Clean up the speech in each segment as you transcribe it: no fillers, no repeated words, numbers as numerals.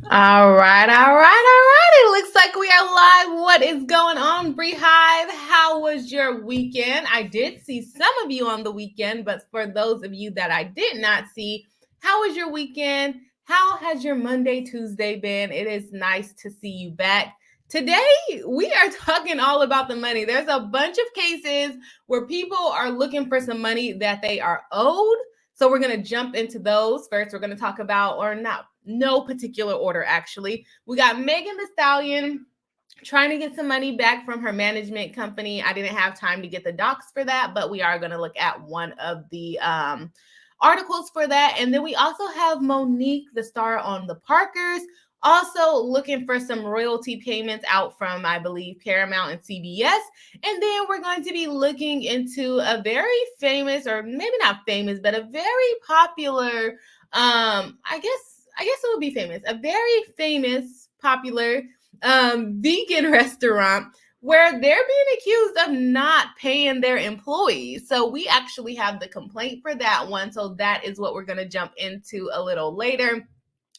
All right, all right. It looks like we are live. What is going on, Bree Hive? How was your weekend? I did see some of you on the weekend, but for those of you that I did not see, how was your weekend? How has your Monday, Tuesday been? It is nice to see you back. Today, we are talking all about the money. There's a bunch of cases where people are looking for some money that they are owed. So we're going to jump into those. First, we're going to talk about, or not, no particular order, actually. We got Megan Thee Stallion trying to get some money back from her management company. I didn't have time to get the docs for that, but we are going to look at one of the articles for that. And then we also have Monique, the star on The Parkers, also looking for some royalty payments out from, I believe, Paramount and CBS. And then we're going to be looking into a very famous, or maybe not famous, but a very popular, I guess it would be famous, a very famous, popular vegan restaurant where they're being accused of not paying their employees. So we actually have the complaint for that one. So that is what we're going to jump into a little later.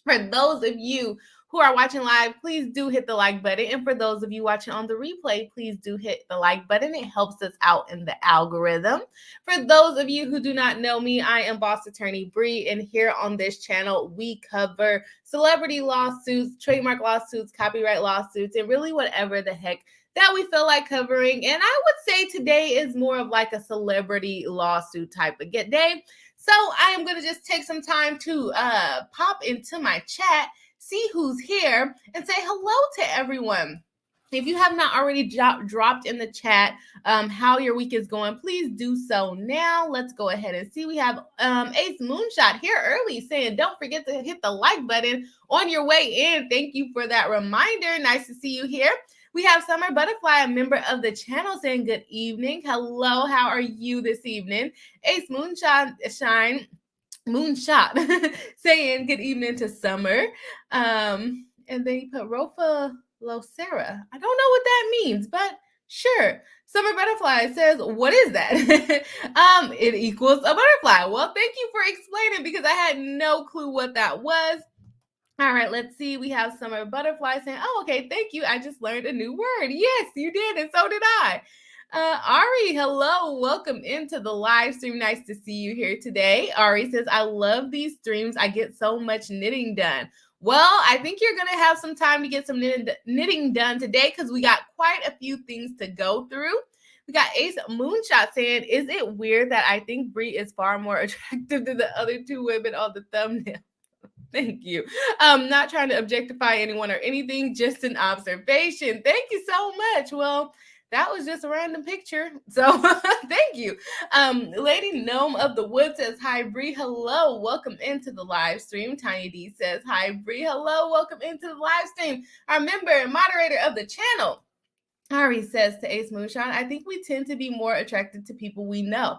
For those of you who are watching live, please do hit the like button. And for those of you watching on the replay, please do hit the like button. It helps us out in the algorithm. For those of you who do not know me, I am Boss Attorney Bree, and here on this channel, we cover celebrity lawsuits, trademark lawsuits, copyright lawsuits, and really whatever the heck that we feel like covering. And I would say today is more of like a celebrity lawsuit type of day. So I am going to just take some time to pop into my chat, see who's here, and say hello to everyone. If you have not already dropped in the chat how your week is going, please do so now. Let's go ahead and see. We have Ace Moonshot here early saying, don't forget to hit the like button on your way in. Thank you for that reminder. Nice to see you here. We have Summer Butterfly, a member of the channel, saying good evening. Hello, how are you this evening? Ace Moonshot saying good evening to Summer. And then you put Rofa Losera. I don't know what that means, but sure. Summer Butterfly says, what is that? It equals a butterfly. Well, thank you for explaining because I had no clue what that was. All right, let's see. We have Summer Butterfly saying, oh, okay, thank you. I just learned a new word. Yes, you did, and so did I. Ari, hello. Welcome into the live stream. Nice to see you here today. Ari says, I love these streams. I get so much knitting done. Well, I think you're going to have some time to get some knitting done today because we got quite a few things to go through. We got Ace Moonshot saying, is it weird that I think Brie is far more attractive than the other two women on the thumbnail? Thank you. Not trying to objectify anyone or anything, just an observation. Thank you so much. Well, that was just a random picture. So thank you. Lady Gnome of the Wood says, hi, Bree. Hello. Welcome into the live stream. Tiny D says, hi, Bree. Hello. Welcome into the live stream. Our member and moderator of the channel. Ari says to Ace Moonshine, I think we tend to be more attracted to people we know.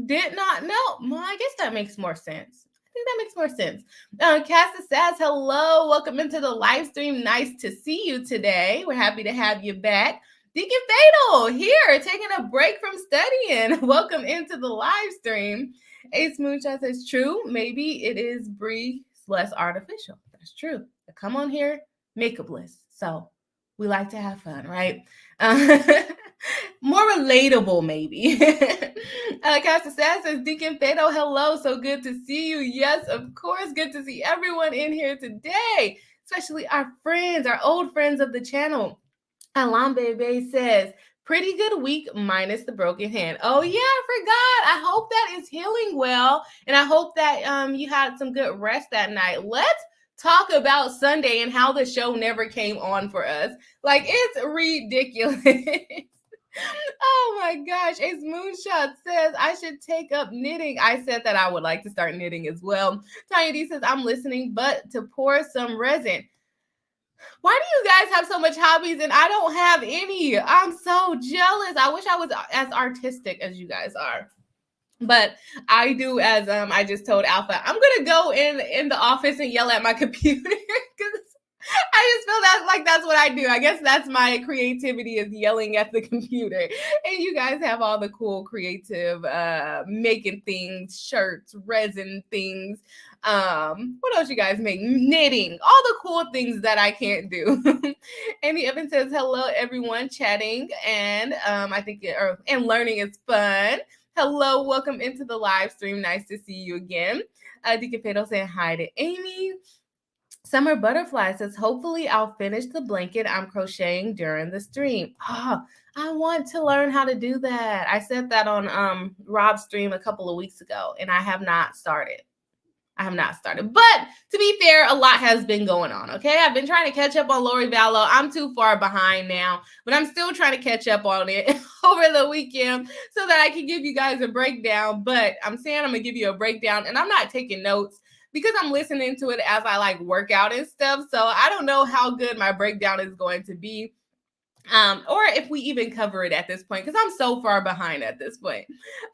Did not know. Well, I guess that makes more sense. That makes more sense. Cassa says, hello, welcome into the live stream. Nice to see you today. We're happy to have you back. Deacon Fatal here, taking a break from studying. Welcome into the live stream. Ace Moonshot says, true, maybe it is Bree less artificial. That's true. Come on here, makeupless. So we like to have fun, right? More relatable, maybe. Casa says, Deacon Fatal, hello. So good to see you. Yes, of course. Good to see everyone in here today, especially our friends, our old friends of the channel. Alam Bebe says, pretty good week minus the broken hand. Oh, yeah, I forgot. I hope that is healing well. And I hope that you had some good rest that night. Let's talk about Sunday and how the show never came on for us. Like, it's ridiculous. Oh my gosh. Ace Moonshot says, I should take up knitting. I said that I would like to start knitting as well. Tiny D says, I'm listening, but to pour some resin. Why do you guys have so much hobbies and I don't have any? I'm so jealous. I wish I was as artistic as you guys are. But I do, as I just told Alpha, I'm going to go in the office and yell at my computer because I just feel that's what I do. I guess that's my creativity, is yelling at the computer. And you guys have all the cool creative making things, shirts, resin things. What else you guys make? Knitting, all the cool things that I can't do. Amy Evans says, hello everyone, chatting and and learning is fun. Hello, welcome into the live stream. Nice to see you again. Deacon Fatal saying hi to Amy. Summer Butterfly says, hopefully I'll finish the blanket I'm crocheting during the stream. I want to learn how to do that. I said that on Rob's stream a couple of weeks ago, and I have not started. But to be fair, a lot has been going on, okay? I've been trying to catch up on Lori Vallow. I'm too far behind now, but I'm still trying to catch up on it over the weekend so that I can give you guys a breakdown. But I'm saying I'm going to give you a breakdown, and I'm not taking notes because I'm listening to it as I work out and stuff. So I don't know how good my breakdown is going to be. Or if we even cover it at this point, because I'm so far behind at this point.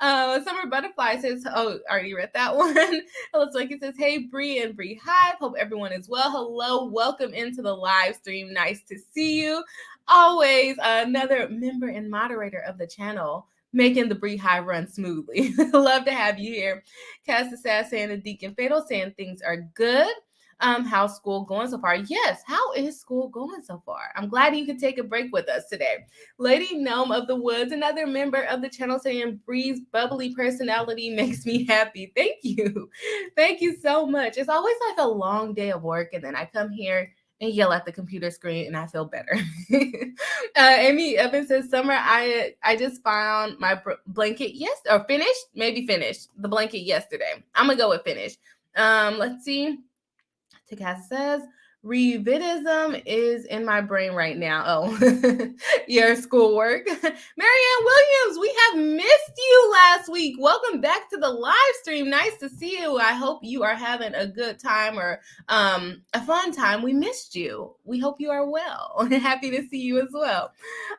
Summer Butterfly says, oh, already read that one. It looks like it says, hey, Bree and Bree Hive. Hope everyone is well. Hello, welcome into the live stream. Nice to see you. Always another member and moderator of the channel, making the Bree Hive run smoothly. Love to have you here. Cass the Sass saying the Deacon Fatal saying things are good. How's school going so far? Yes, how is school going so far? I'm glad you could take a break with us today. Lady Gnome of the Woods, another member of the channel, saying Bree's bubbly personality makes me happy. Thank you. Thank you so much. It's always a long day of work, and then I come here and yell at the computer screen, and I feel better. Amy Evans says, Summer, I just found my blanket finished the blanket yesterday. I'm gonna go with finished. Let's see. Takasa says, revidism is in my brain right now. Oh, your schoolwork. Marianne Williams, we have missed you last week. Welcome back to the live stream. Nice to see you. I hope you are having a good time or a fun time. We missed you. We hope you are well. Happy to see you as well.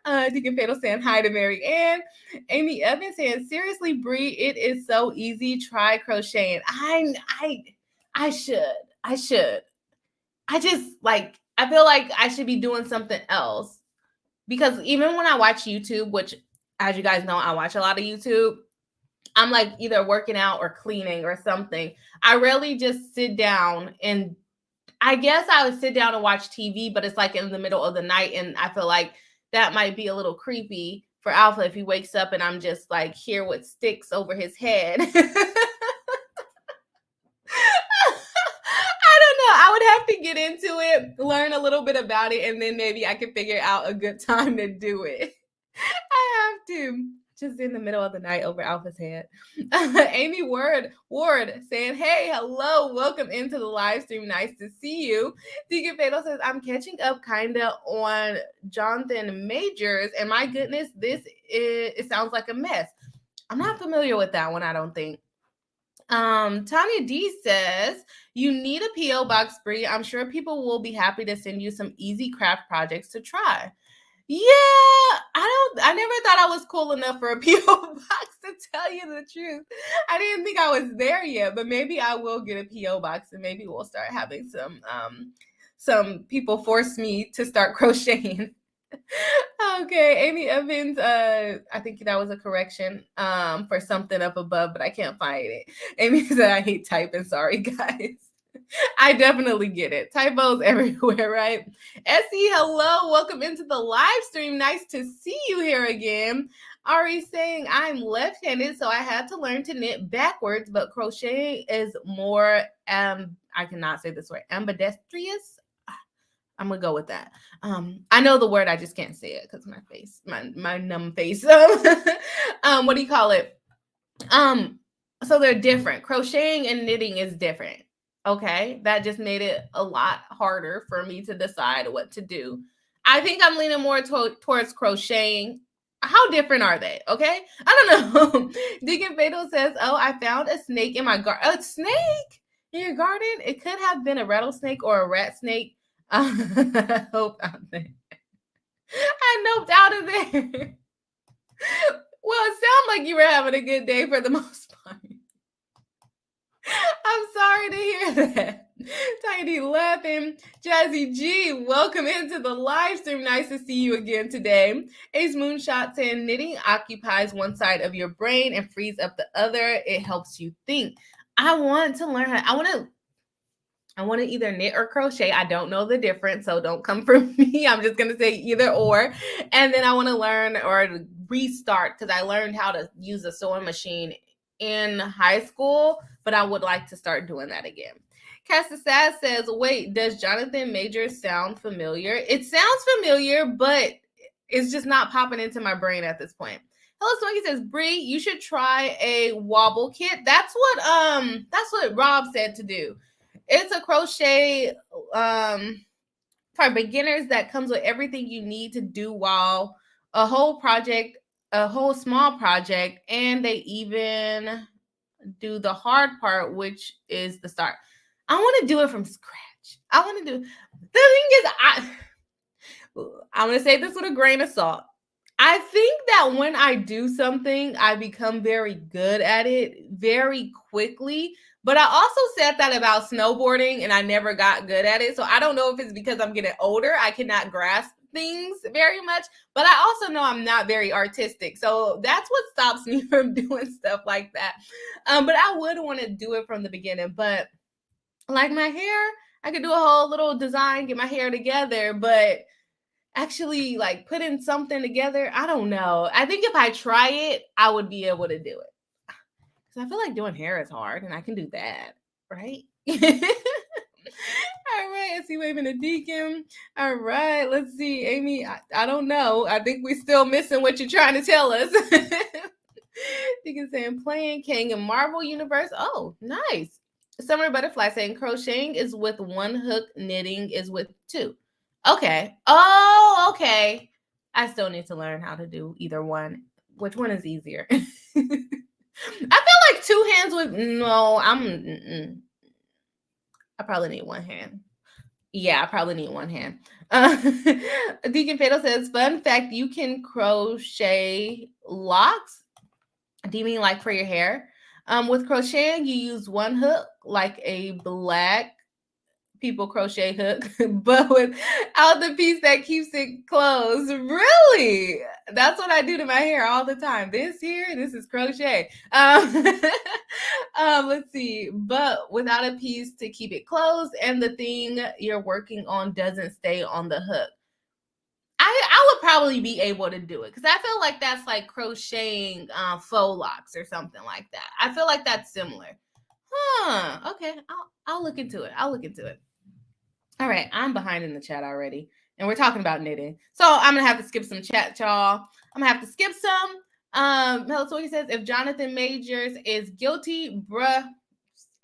Deacon Fatal saying hi to Mary Ann. Amy Evans saying, seriously, Bree, it is so easy. Try crocheting. I should. I just I feel like I should be doing something else, because even when I watch YouTube, which as you guys know, I watch a lot of YouTube, I'm either working out or cleaning or something. I rarely just sit down, and I guess I would sit down and watch TV, but it's in the middle of the night, and I feel like that might be a little creepy for Alpha if he wakes up and I'm just here with sticks over his head. I would have to get into it, learn a little bit about it, and then maybe I can figure out a good time to do it. I have to. Just in the middle of the night over Alpha's head. Amy Ward saying, hey, hello, welcome into the live stream. Nice to see you. Deacon Fatal says, I'm catching up kind of on Jonathan Majors, and my goodness, it sounds like a mess. I'm not familiar with that one, I don't think. Tanya D says, you need a P.O. box, Bree. I'm sure people will be happy to send you some easy craft projects to try. Yeah, I never thought I was cool enough for a P.O. box, to tell you the truth. I didn't think I was there yet, but maybe I will get a P.O. box, and maybe we'll start having some people force me to start crocheting. Okay, Amy Evans, I think that was a correction for something up above, but I can't find it. Amy said, I hate typing. Sorry, guys. I definitely get it. Typos everywhere, right? Essie, hello. Welcome into the live stream. Nice to see you here again. Ari saying, I'm left-handed, so I had to learn to knit backwards, but crocheting is more, I cannot say this word, ambidextrous. I'm gonna go with that. I know the word, I just can't say it because my numb face. What do you call it? So they're different. Crocheting and knitting is different. Okay, that just made it a lot harder for me to decide what to do. I think I'm leaning more towards crocheting. How different are they? Okay, I don't know. Deacon Fatal says, "Oh, I found a snake in my garden. A snake in your garden? It could have been a rattlesnake or a rat snake." Hope out there. I noped out of there. Well, it sounded like you were having a good day for the most part. I'm sorry to hear that. Tiny laughing. Jazzy G, welcome into the live stream. Nice to see you again today. Ace Moonshot saying knitting occupies one side of your brain and frees up the other. It helps you think. I want to learn. I want to either knit or crochet. I don't know the difference, so don't come for me. I'm just going to say either or. And then I want to learn or restart because I learned how to use a sewing machine in high school, but I would like to start doing that again. Casta Sass says, wait, does Jonathan Majors sound familiar? It sounds familiar, but it's just not popping into my brain at this point. Hello Swinky says, Bree, you should try a wobble kit. That's what Rob said to do. It's a crochet for beginners that comes with everything you need to do while a whole small project, and they even do the hard part, which is the start. I want to do it from scratch. The thing is, I'm going to say this with a grain of salt. I think that when I do something, I become very good at it very quickly. But I also said that about snowboarding and I never got good at it. So I don't know if it's because I'm getting older. I cannot grasp things very much. But I also know I'm not very artistic. So that's what stops me from doing stuff like that. But I would want to do it from the beginning. But like my hair, I could do a whole little design, get my hair together. But actually like putting something together, I don't know. I think if I try it, I would be able to do it. Because I feel like doing hair is hard and I can do that, right? All right, I see waving a deacon. All right, let's see. Amy, I don't know. I think we're still missing what you're trying to tell us. Deacon saying playing King in Marvel Universe. Oh, nice. Summer Butterfly saying crocheting is with one hook, knitting is with two. Okay. Oh, okay. I still need to learn how to do either one. Which one is easier? I feel like two hands would. No, I probably need one hand. Yeah, I probably need one hand. Deacon Fatal says, fun fact, you can crochet locks. Do you mean like for your hair? With crocheting, you use one hook, like a black people crochet hook, but without the piece that keeps it closed. Really? That's what I do to my hair all the time. This is crochet. Let's see, but without a piece to keep it closed, and the thing you're working on doesn't stay on the hook. I would probably be able to do it because I feel like that's like crocheting faux locks or something like that. I feel like that's similar. Okay, I'll look into it. All right, I'm behind in the chat already, and we're talking about knitting, so I'm gonna have to skip some chat, y'all. I'm gonna have to skip some. Melatonin says, if Jonathan Majors is guilty, bruh,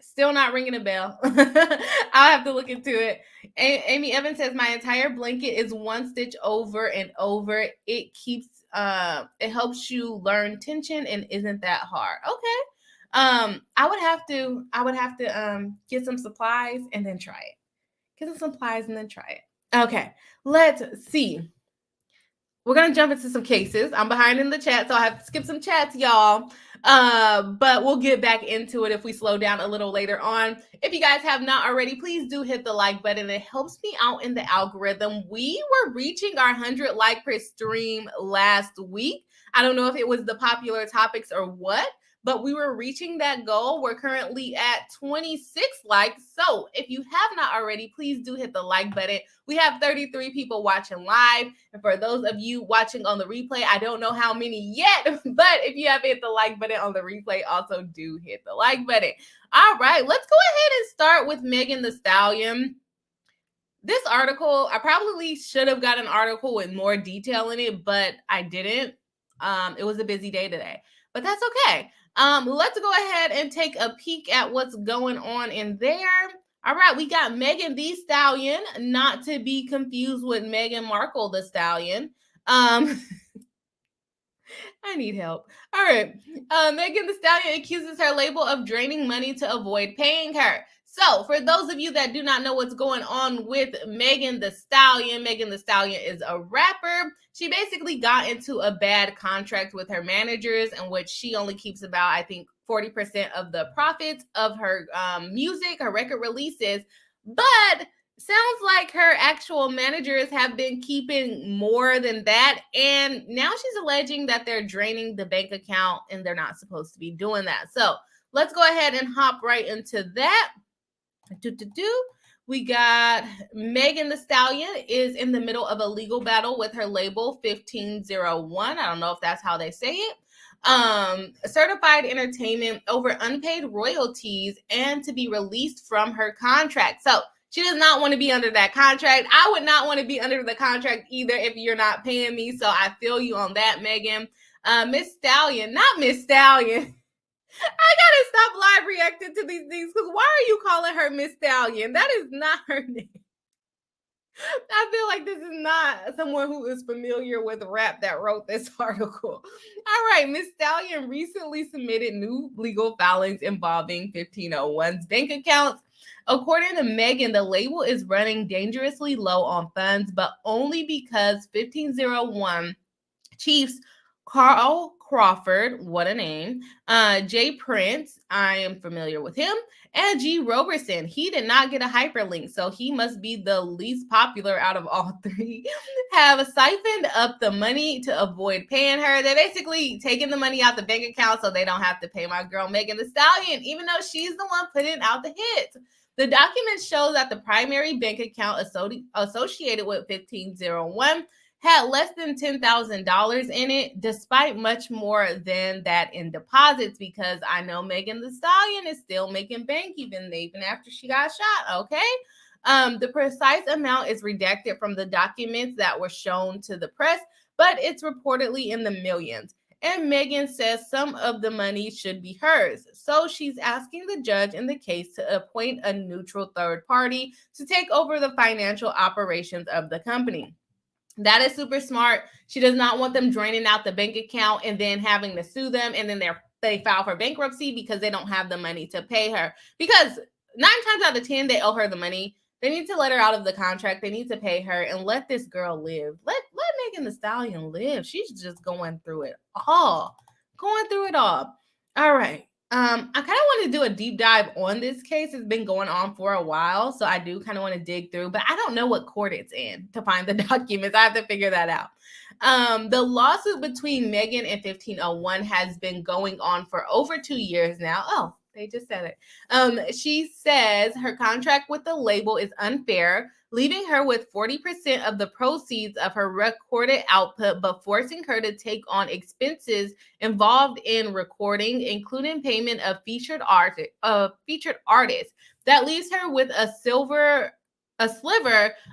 still not ringing a bell. I'll have to look into it. Amy Evans says, my entire blanket is one stitch over and over. It keeps, it helps you learn tension and isn't that hard. Okay. I would have to get some supplies and then try it. Get some supplies and then try it. Okay. Let's see. We're going to jump into some cases. I'm behind in the chat, so I have to skip some chats, y'all. But we'll get back into it if we slow down a little later on. If you guys have not already, please do hit the like button. It helps me out in the algorithm. We were reaching our 100 like per stream last week. I don't know if it was the popular topics or what, but we were reaching that goal. We're currently at 26 likes. So if you have not already, please do hit the like button. We have 33 people watching live. And for those of you watching on the replay, I don't know how many yet, but if you have hit the like button on the replay, also do hit the like button. All right, let's go ahead and start with Megan Thee Stallion. This article, I probably should have got an article with more detail in it, but I didn't. It was a busy day today, but that's okay. Let's go ahead and take a peek at what's going on in there. All right, we got Megan Thee Stallion, not to be confused with Meghan Markle the Stallion. I need help. All right. Megan Thee Stallion accuses her label of draining money to avoid paying her. So, for those of you that do not know what's going on with Megan Thee Stallion, Megan Thee Stallion is a rapper. She basically got into a bad contract with her managers, in which she only keeps about, I think, 40% of the profits of her music, her record releases. But sounds like her actual managers have been keeping more than that. And now she's alleging that they're draining the bank account and they're not supposed to be doing that. So, let's go ahead and hop right into that. We got Megan Thee Stallion is in the middle of a legal battle with her label 1501. I don't know if that's how they say it. Certified Entertainment over unpaid royalties and to be released from her contract. So she does not want to be under that contract. I would not want to be under the contract either if you're not paying me. So I feel you on that, Megan. Miss Stallion, not Miss Stallion. I gotta stop live reacting to these things because why are you calling her Miss Stallion? That is not her name. I feel like this is not someone who is familiar with rap that wrote this article. All right, Miss Stallion recently submitted new legal filings involving 1501's bank accounts. According to Megan, the label is running dangerously low on funds, but only because 1501 Chiefs Carl Crawford, what a name, Jay Prince, I am familiar with him, and G. Roberson. He did not get a hyperlink, so he must be the least popular out of all three, have siphoned up the money to avoid paying her. They're basically taking the money out the bank account so they don't have to pay my girl Megan Thee Stallion, even though she's the one putting out the hits. The documents show that the primary bank account associated with 1501 had less than $10,000 in it, despite much more than that in deposits, because I know Megan Thee Stallion is still making bank even after she got shot, okay? The precise amount is redacted from the documents that were shown to the press, but it's reportedly in the millions. And Megan says some of the money should be hers. So she's asking the judge in the case to appoint a neutral third party to take over the financial operations of the company. That is super smart. She does not want them draining out the bank account and then having to sue them, and then they file for bankruptcy because they don't have the money to pay her. Because 9 times out of 10, they owe her the money. They need to let her out of the contract. They need to pay her and let this girl live. Let Megan Thee Stallion live. She's just going through it all. All right. I kind of want to do a deep dive on this case. It's been going on for a while, so I do kind of want to dig through, but I don't know what court it's in to find the documents. I have to figure that out. The lawsuit between Megan and 1501 has been going on for over 2 years now. Oh, they just said it. She says her contract with the label is unfair, leaving her with 40% of the proceeds of her recorded output, but forcing her to take on expenses involved in recording, including payment of featured artists. That leaves her with a sliver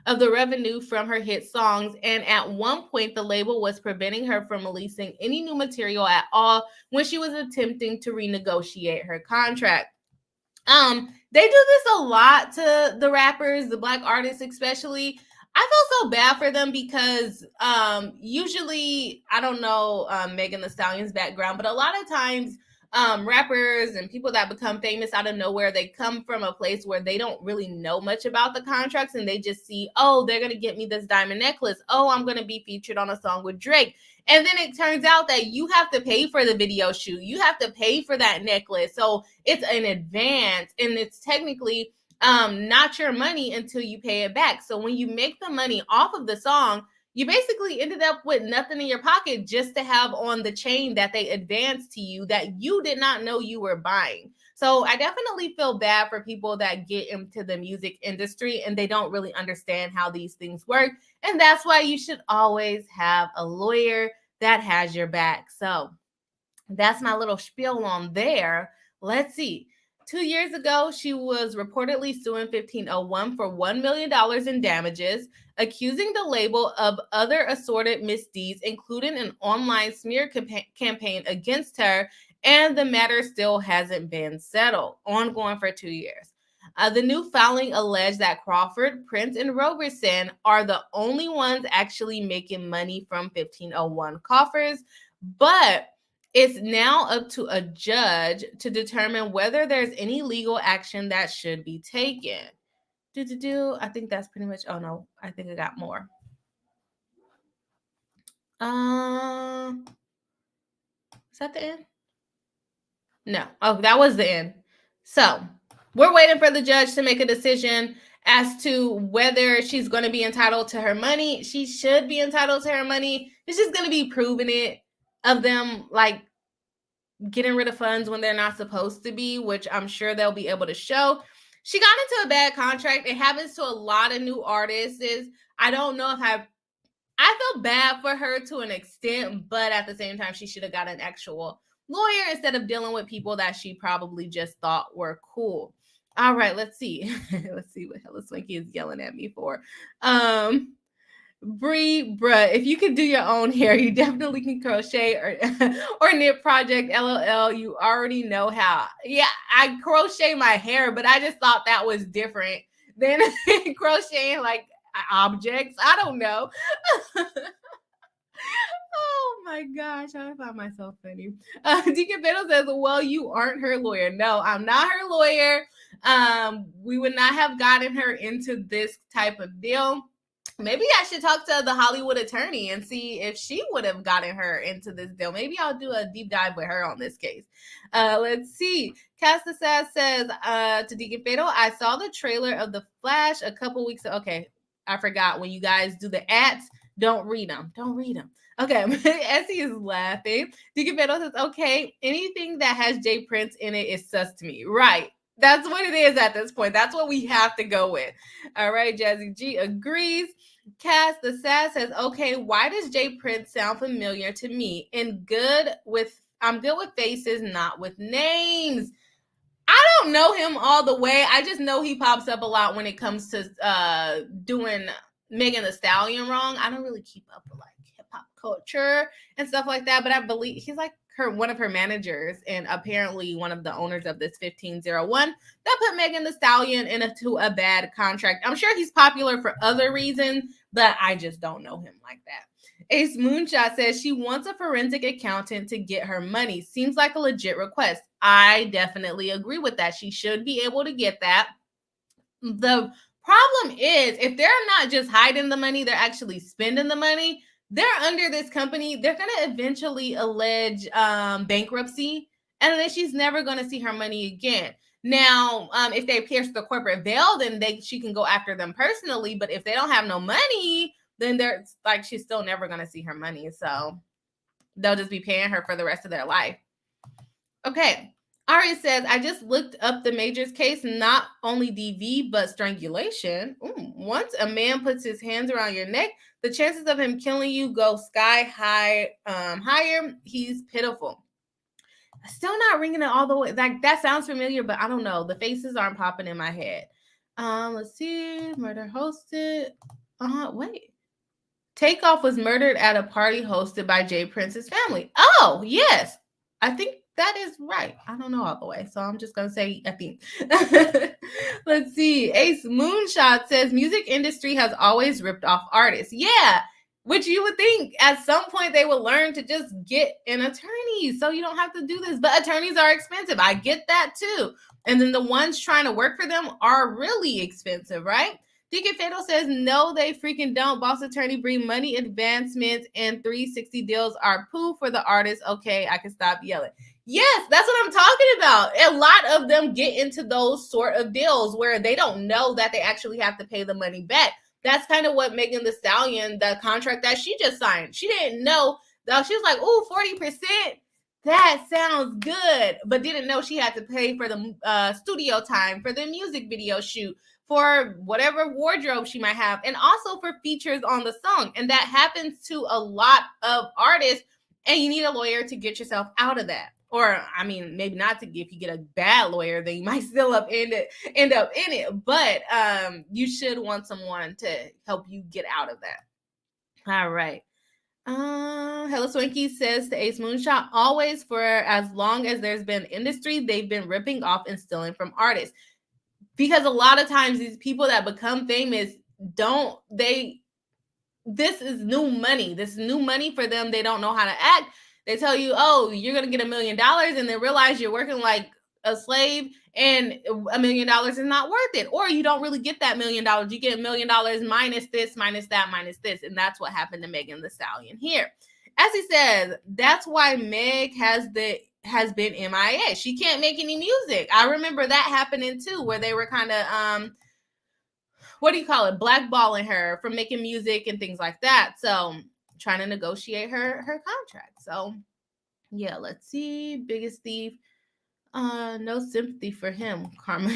of the revenue from her hit songs. And at one point, the label was preventing her from releasing any new material at all when she was attempting to renegotiate her contract. They do this a lot to the rappers, the Black artists especially. I feel so bad for them because usually, I don't know Megan Thee Stallion's background, but a lot of times rappers and people that become famous out of nowhere, they come from a place where they don't really know much about the contracts, and they just see, oh, they're going to get me this diamond necklace. Oh, I'm going to be featured on a song with Drake. And then it turns out that you have to pay for the video shoot. You have to pay for that necklace. So it's an advance, and it's technically not your money until you pay it back. So when you make the money off of the song, you basically ended up with nothing in your pocket just to have on the chain that they advanced to you that you did not know you were buying. So I definitely feel bad for people that get into the music industry and they don't really understand how these things work. And that's why you should always have a lawyer that has your back. So that's my little spiel on there. Let's see. 2 years ago, she was reportedly suing 1501 for $1 million in damages, accusing the label of other assorted misdeeds, including an online smear campaign against her, and the matter still hasn't been settled, ongoing for 2 years. The new filing alleged that Crawford, Prince, and Roberson are the only ones actually making money from 1501 coffers, but It's now up to a judge to determine whether there's any legal action that should be taken. I think that's pretty much. Oh no, I think I got more. Is that the end? No. Oh, that was the end. So we're waiting for the judge to make a decision as to whether she's going to be entitled to her money. She should be entitled to her money. It's just going to be proving it of them like getting rid of funds when they're not supposed to be, which I'm sure they'll be able to show. She got into a bad contract. It happens to a lot of new artists. I don't know if I feel bad for her to an extent, but at the same time, she should have got an actual lawyer instead of dealing with people that she probably just thought were cool. All right, let's see. Let's see what Hella Swanky is yelling at me for. Bree, bruh, if you can do your own hair, you definitely can crochet or knit project. LOL, you already know how. Yeah, I crochet my hair, but I just thought that was different than crocheting like objects. I don't know. Oh my gosh, I found myself funny. Deacon Fiddle says, well, you aren't her lawyer. No, I'm not her lawyer. We would not have gotten her into this type of deal. Maybe I should talk to the Hollywood attorney and see if she would have gotten her into this deal. Maybe I'll do a deep dive with her on this case. Let's see. Casta Sass says to Deacon Fatal, I saw the trailer of The Flash a couple weeks ago. Okay, I forgot. When you guys do the ads, don't read them. Don't read them. Okay, Essie is laughing. Deacon Fatal says, okay, anything that has J Prince in it is sus to me. Right. That's what it is at this point. That's what we have to go with. All right, Jazzy G agrees. Cass the Sass says, okay, why does J Prince sound familiar to me? I'm good with faces, not with names. I don't know him all the way. I just know he pops up a lot when it comes to doing Megan Thee Stallion wrong. I don't really keep up with like hip hop culture and stuff like that, but I believe he's like one of her managers and apparently one of the owners of this 1501 that put Megan Thee Stallion into a bad contract. I'm sure he's popular for other reasons, but I just don't know him like that. Ace Moonshot says she wants a forensic accountant to get her money. Seems like a legit request. I definitely agree with that. She should be able to get that. The problem is if they're not just hiding the money, they're actually spending the money. They're under this company. They're going to eventually allege bankruptcy, and then she's never going to see her money again. Now, if they pierce the corporate veil, then she can go after them personally. But if they don't have no money, then they're like, she's still never going to see her money. So they'll just be paying her for the rest of their life. Okay. Ari says, I just looked up the Majors case, not only DV, but strangulation. Once a man puts his hands around your neck, the chances of him killing you go sky high, higher. He's pitiful. Still not ringing it all the way. Like, that sounds familiar, but I don't know. The faces aren't popping in my head. Let's see. Murder hosted. Wait. Takeoff was murdered at a party hosted by Jay Prince's family. Oh, yes. I think that is right. I don't know all the way, so I'm just going to say I think. Let's see. Ace Moonshot says music industry has always ripped off artists. Yeah, which you would think at some point they would learn to just get an attorney so you don't have to do this. But attorneys are expensive. I get that too. And then the ones trying to work for them are really expensive, right? Deacon Fatal says, no, they freaking don't. Boss attorney bring money, advancements, and 360 deals are poo for the artist. Okay, I can stop yelling. Yes, that's what I'm talking about. A lot of them get into those sort of deals where they don't know that they actually have to pay the money back. That's kind of what Megan Thee Stallion, the contract that she just signed. She didn't know. She was like, ooh, 40%. That sounds good. But didn't know she had to pay for the studio time, for the music video shoot, for whatever wardrobe she might have, and also for features on the song. And that happens to a lot of artists, and you need a lawyer to get yourself out of that. Or, I mean, maybe not to, if you get a bad lawyer, then you might still end up in it. But you should want someone to help you get out of that. All right. Hello Swanky says to Ace Moonshot, always for as long as there's been industry, they've been ripping off and stealing from artists. Because a lot of times these people that become famous this is new money. This is new money for them. They don't know how to act. They tell you, oh, you're going to get $1 million, and then realize you're working like a slave and $1 million is not worth it. Or you don't really get that $1 million. You get $1 million minus this, minus that, minus this. And that's what happened to Megan Thee Stallion here. As he says, that's why Meg has been MIA. She can't make any music. I remember that happening too, where they were kind of blackballing her from making music and things like that. So trying to negotiate her contract. So yeah, let's see. Biggest thief. No sympathy for him, Karma.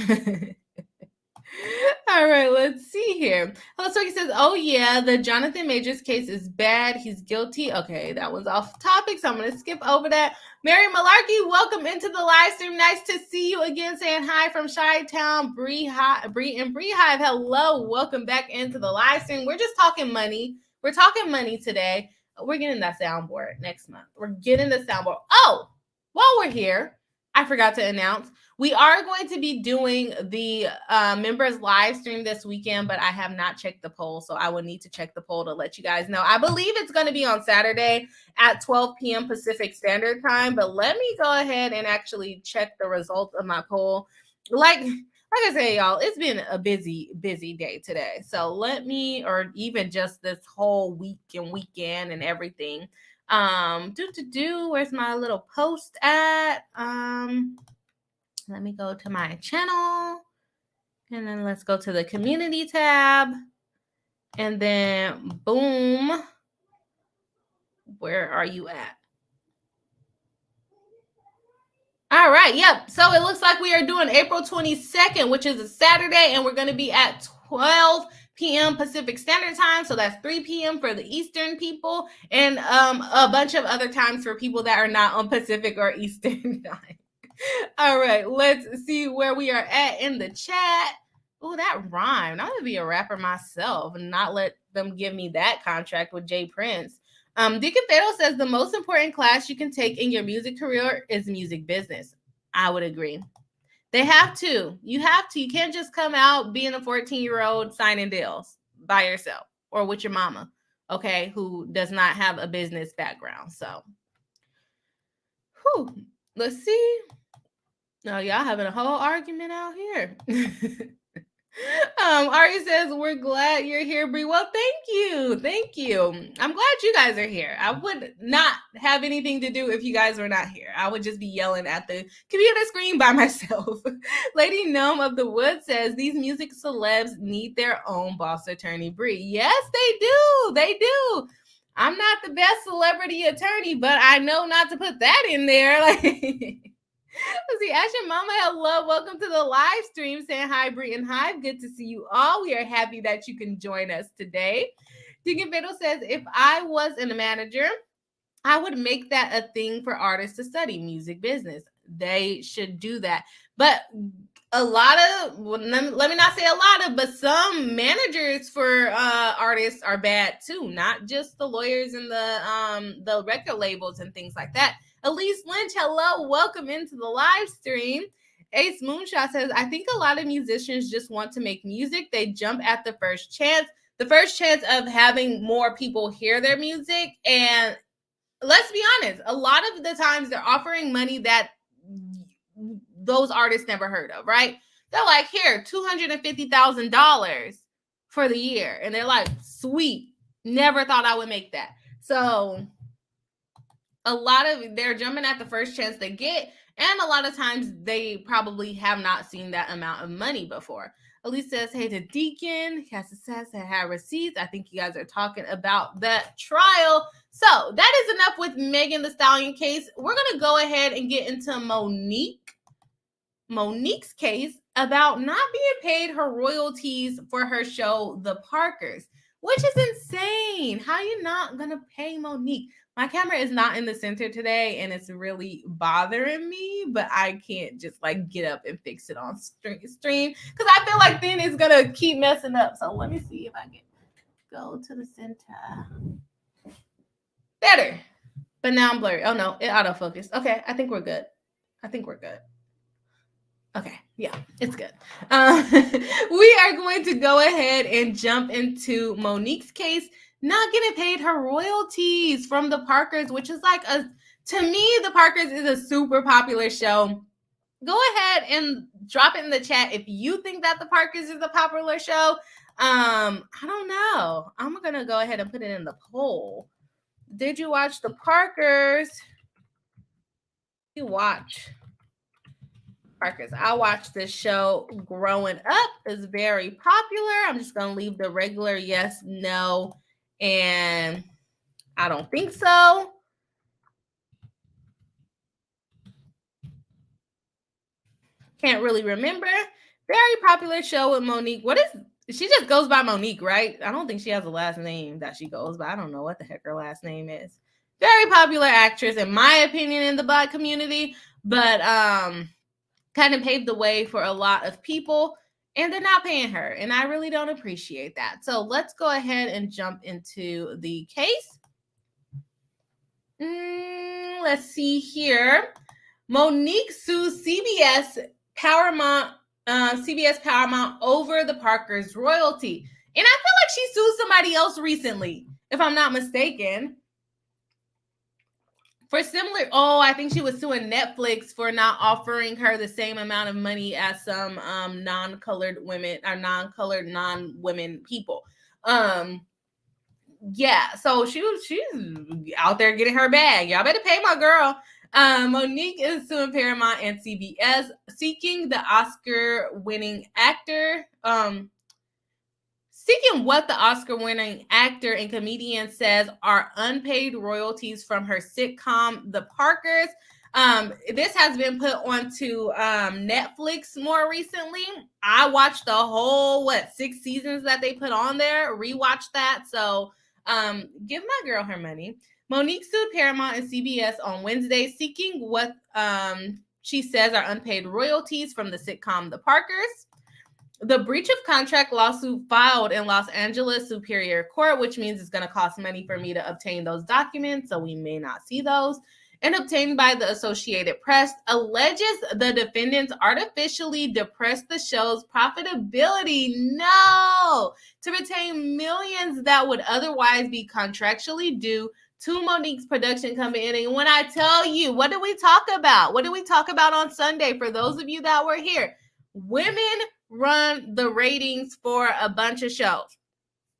All right, let's see here. Hello, Soki says, oh yeah, the Jonathan Majors case is bad. He's guilty. Okay, that was off topic, so I'm going to skip over that. Mary Malarkey, welcome into the live stream. Nice to see you again. Saying hi from Chi-Town, Bree and Bree Hive. Hello, welcome back into the live stream. We're just talking money. We're talking money today. We're getting that soundboard next month. We're getting the soundboard. Oh, while we're here, I forgot to announce, we are going to be doing the members live stream this weekend, but I have not checked the poll, so I will need to check the poll to let you guys know. I believe it's going to be on Saturday at 12 p.m. Pacific Standard Time, but let me go ahead and actually check the results of my poll. Like I say, y'all, it's been a busy day today. So let me, or even just this whole week and weekend and everything. Where's my little post at? Let me go to my channel, and then let's go to the community tab, and then boom, where are you at? All right, yep. So it looks like we are doing April 22nd, which is a Saturday, and we're going to be at 12 p.m. Pacific Standard Time. So that's 3 p.m. for the Eastern people, and a bunch of other times for people that are not on Pacific or Eastern time. All right, let's see where we are at in the chat. Oh, that rhymed. I'm going to be a rapper myself and not let them give me that contract with Jay Prince. Deacon Fatal says the most important class you can take in your music career is music business. I would agree. They have to. You have to. You can't just come out being a 14-year-old signing deals by yourself or with your mama, okay, who does not have a business background. So, let's see. No, y'all having a whole argument out here. Ari says, we're glad you're here, Bree. Well, thank you. I'm glad you guys are here. I would not have anything to do if you guys were not here. I would just be yelling at the computer screen by myself. Lady Gnome of the Wood says, these music celebs need their own boss attorney, Bree. Yes, they do. I'm not the best celebrity attorney, but I know not to put that in there. See, Asher Mama, hello. Welcome to the live stream. Saying hi, Bree and Hive. Good to see you all. We are happy that you can join us today. Deacon Fiddle says, if I was a manager, I would make that a thing for artists to study, music business. They should do that. But a lot of, let me not say a lot of, but some managers for artists are bad too. Not just the lawyers and the record labels and things like that. Elise Lynch, hello. Welcome into the live stream. Ace Moonshot says, I think a lot of musicians just want to make music. They jump at the first chance of having more people hear their music. And let's be honest, a lot of the times they're offering money that those artists never heard of, right? They're like, here, $250,000 for the year. And they're like, sweet, never thought I would make that. So a lot of, they're jumping at the first chance they get. And a lot of times they probably have not seen that amount of money before. Elise says, hey to Deacon. Cassie says, I have receipts. I think you guys are talking about that trial. So that is enough with Megan Thee Stallion case. We're going to go ahead and get into Monique's case about not being paid her royalties for her show, The Parkers, which is insane. How are you not going to pay Monique? My camera is not in the center today, and it's really bothering me, but I can't just like get up and fix it on stream because I feel like then it's going to keep messing up. So let me see if I can go to the center. Better, but now I'm blurry. Oh no, it autofocused. Okay, I think we're good. Okay, yeah, it's good. We are going to go ahead and jump into Monique's case, not getting paid her royalties from the Parkers, which is like a To me, The Parkers is a super popular show. Go ahead and drop it in the chat if you think that The Parkers is a popular show. I don't know. I'm gonna go ahead and put it in the poll. Did you watch The Parkers? You watch Parkers. I watched this show growing up. It's very popular. I'm just gonna leave the regular yes, no, and I don't think so. Can't really remember. Very popular show with Monique. What is she? Just goes by Monique, right? I don't think she has a last name that she goes by. I don't know what the heck her last name is. Very popular actress, in my opinion, in the Black community, but kind of paved the way for a lot of people, and they're not paying her, and I really don't appreciate that. So let's go ahead and jump into the case. Let's see here. Monique sues CBS Paramount over the Parkers royalty. And I feel like she sued somebody else recently, if I'm not mistaken. For similar, I think she was suing Netflix for not offering her the same amount of money as some non-colored women or non-colored non-women people. Yeah, so she's out there getting her bag. Y'all better pay my girl. Monique is suing Paramount and CBS, seeking the Oscar-winning actor. Seeking what the Oscar-winning actor and comedian says are unpaid royalties from her sitcom, The Parkers. This has been put onto Netflix more recently. I watched the whole 6 seasons that they put on there. Rewatched that. So give my girl her money. Monique sued Paramount and CBS on Wednesday, seeking what she says are unpaid royalties from the sitcom The Parkers. The breach of contract lawsuit filed in Los Angeles Superior Court, which means it's going to cost money for me to obtain those documents, so we may not see those, and obtained by the Associated Press, alleges the defendants artificially depressed the show's profitability, to retain millions that would otherwise be contractually due to Monique's production company. And when I tell you, what did we talk about? What did we talk about on Sunday? For those of you that were here, women run the ratings for a bunch of shows.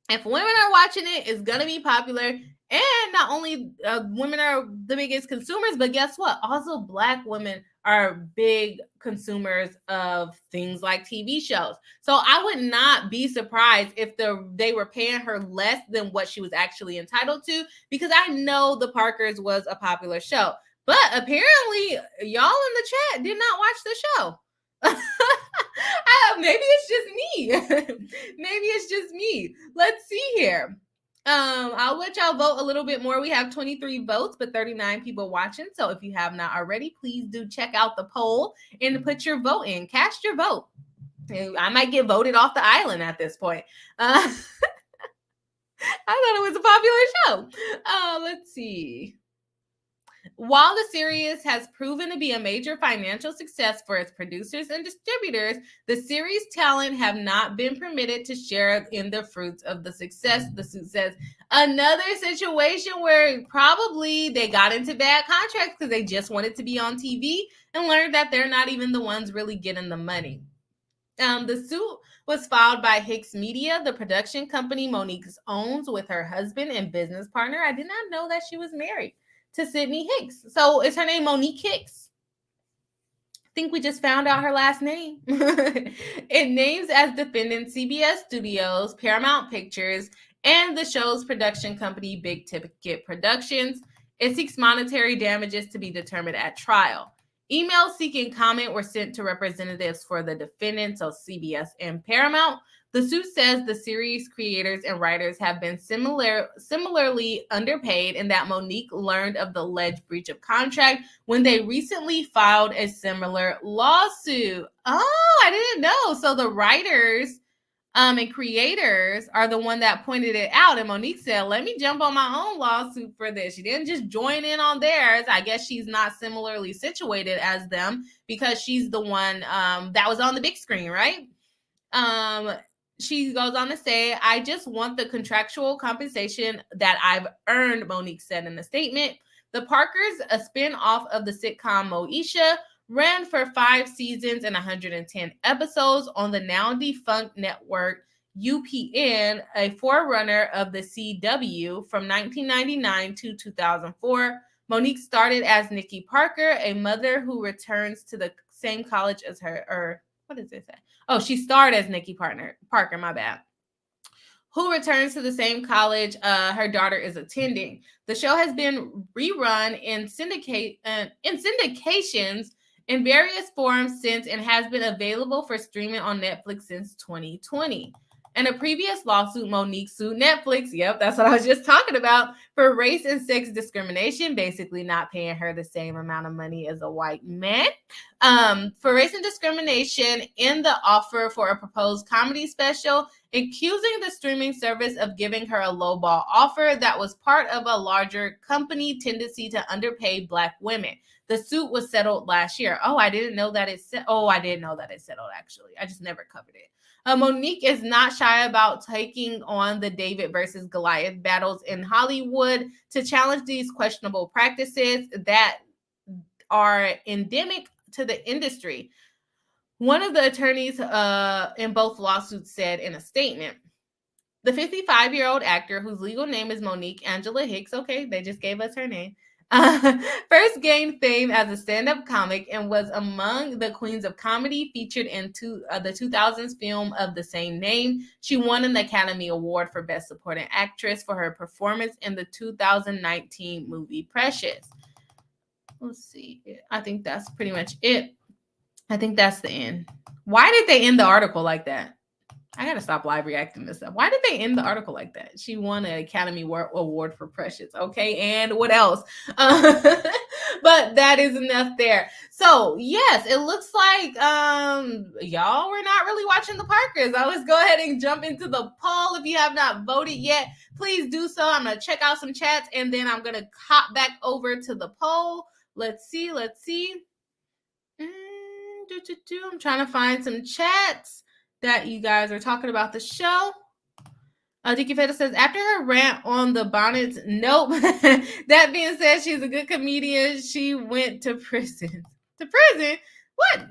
If women are watching it, it's going to be popular. And not only women are the biggest consumers, but guess what? Also, Black women are big consumers of things like TV shows. So I would not be surprised if they were paying her less than what she was actually entitled to, because I know The Parkers was a popular show. But apparently, y'all in the chat did not watch the show. Maybe it's just me. Maybe it's just me. Let's see here. I'll let y'all vote a little bit more. We have 23 votes, but 39 people watching. So if you have not already, please do check out the poll and put your vote in. Cast your vote. I might get voted off the island at this point. I thought it was a popular show. Let's see. While the series has proven to be a major financial success for its producers and distributors, the series' talent have not been permitted to share in the fruits of the success. The suit says another situation where probably they got into bad contracts because they just wanted to be on TV and learned that they're not even the ones really getting the money. The suit was filed by Hicks Media, the production company Monique owns with her husband and business partner. I did not know that she was married to Sydney Hicks. So is her name Monique Hicks? I think we just found out her last name. It names as defendants CBS Studios, Paramount Pictures, and the show's production company Big Ticket Productions. It seeks monetary damages to be determined at trial. Emails seeking comment were sent to representatives for the defendants, so CBS and Paramount. The suit says the series creators and writers have been similarly underpaid, and that Monique learned of the alleged breach of contract when they recently filed a similar lawsuit. Oh, I didn't know. So the writers and creators are the one that pointed it out, and Monique said, let me jump on my own lawsuit for this. She didn't just join in on theirs. I guess she's not similarly situated as them because she's the one that was on the big screen, right? She goes on to say, I just want the contractual compensation that I've earned, Monique said in the statement. The Parkers, a spin-off of the sitcom Moesha, ran for 5 seasons and 110 episodes on the now defunct network UPN, a forerunner of the CW from 1999 to 2004. Monique started as Nikki Parker, a mother who returns to the same college as her, or what does it say? Oh, she starred as Nikki Parker, my bad, who returns to the same college her daughter is attending. The show has been rerun in syndications in various forms since and has been available for streaming on Netflix since 2020. In a previous lawsuit, Monique sued Netflix, yep, that's what I was just talking about, for race and sex discrimination, basically not paying her the same amount of money as a white man. For race and discrimination in the offer for a proposed comedy special, accusing the streaming service of giving her a lowball offer that was part of a larger company tendency to underpay Black women. The suit was settled last year. I did know that it settled, actually. I just never covered it. Monique is not shy about taking on the David versus Goliath battles in Hollywood to challenge these questionable practices that are endemic to the industry. One of the attorneys in both lawsuits said in a statement, the 55-year-old actor, whose legal name is Monique Angela Hicks, okay, they just gave us her name, first gained fame as a stand-up comic and was among the queens of comedy featured in the 2000s film of the same name. She won an Academy Award for Best Supporting Actress for her performance in the 2019 movie Precious. Let's see. I think that's pretty much it. I think that's the end. Why did they end the article like that? I gotta stop live reacting to stuff. Why did they end the article like that? She won an Academy Award for Precious. Okay, and what else? But that is enough there. So yes, it looks like y'all were not really watching the Parkers. Let's go ahead and jump into the poll. If you have not voted yet, please do so. I'm gonna check out some chats and then I'm gonna hop back over to the poll. Let's see. I'm trying to find some chats that you guys are talking about the show. Dicky Feta says, after her rant on the bonnets, nope. That being said, she's a good comedian. She went to prison. To prison? What?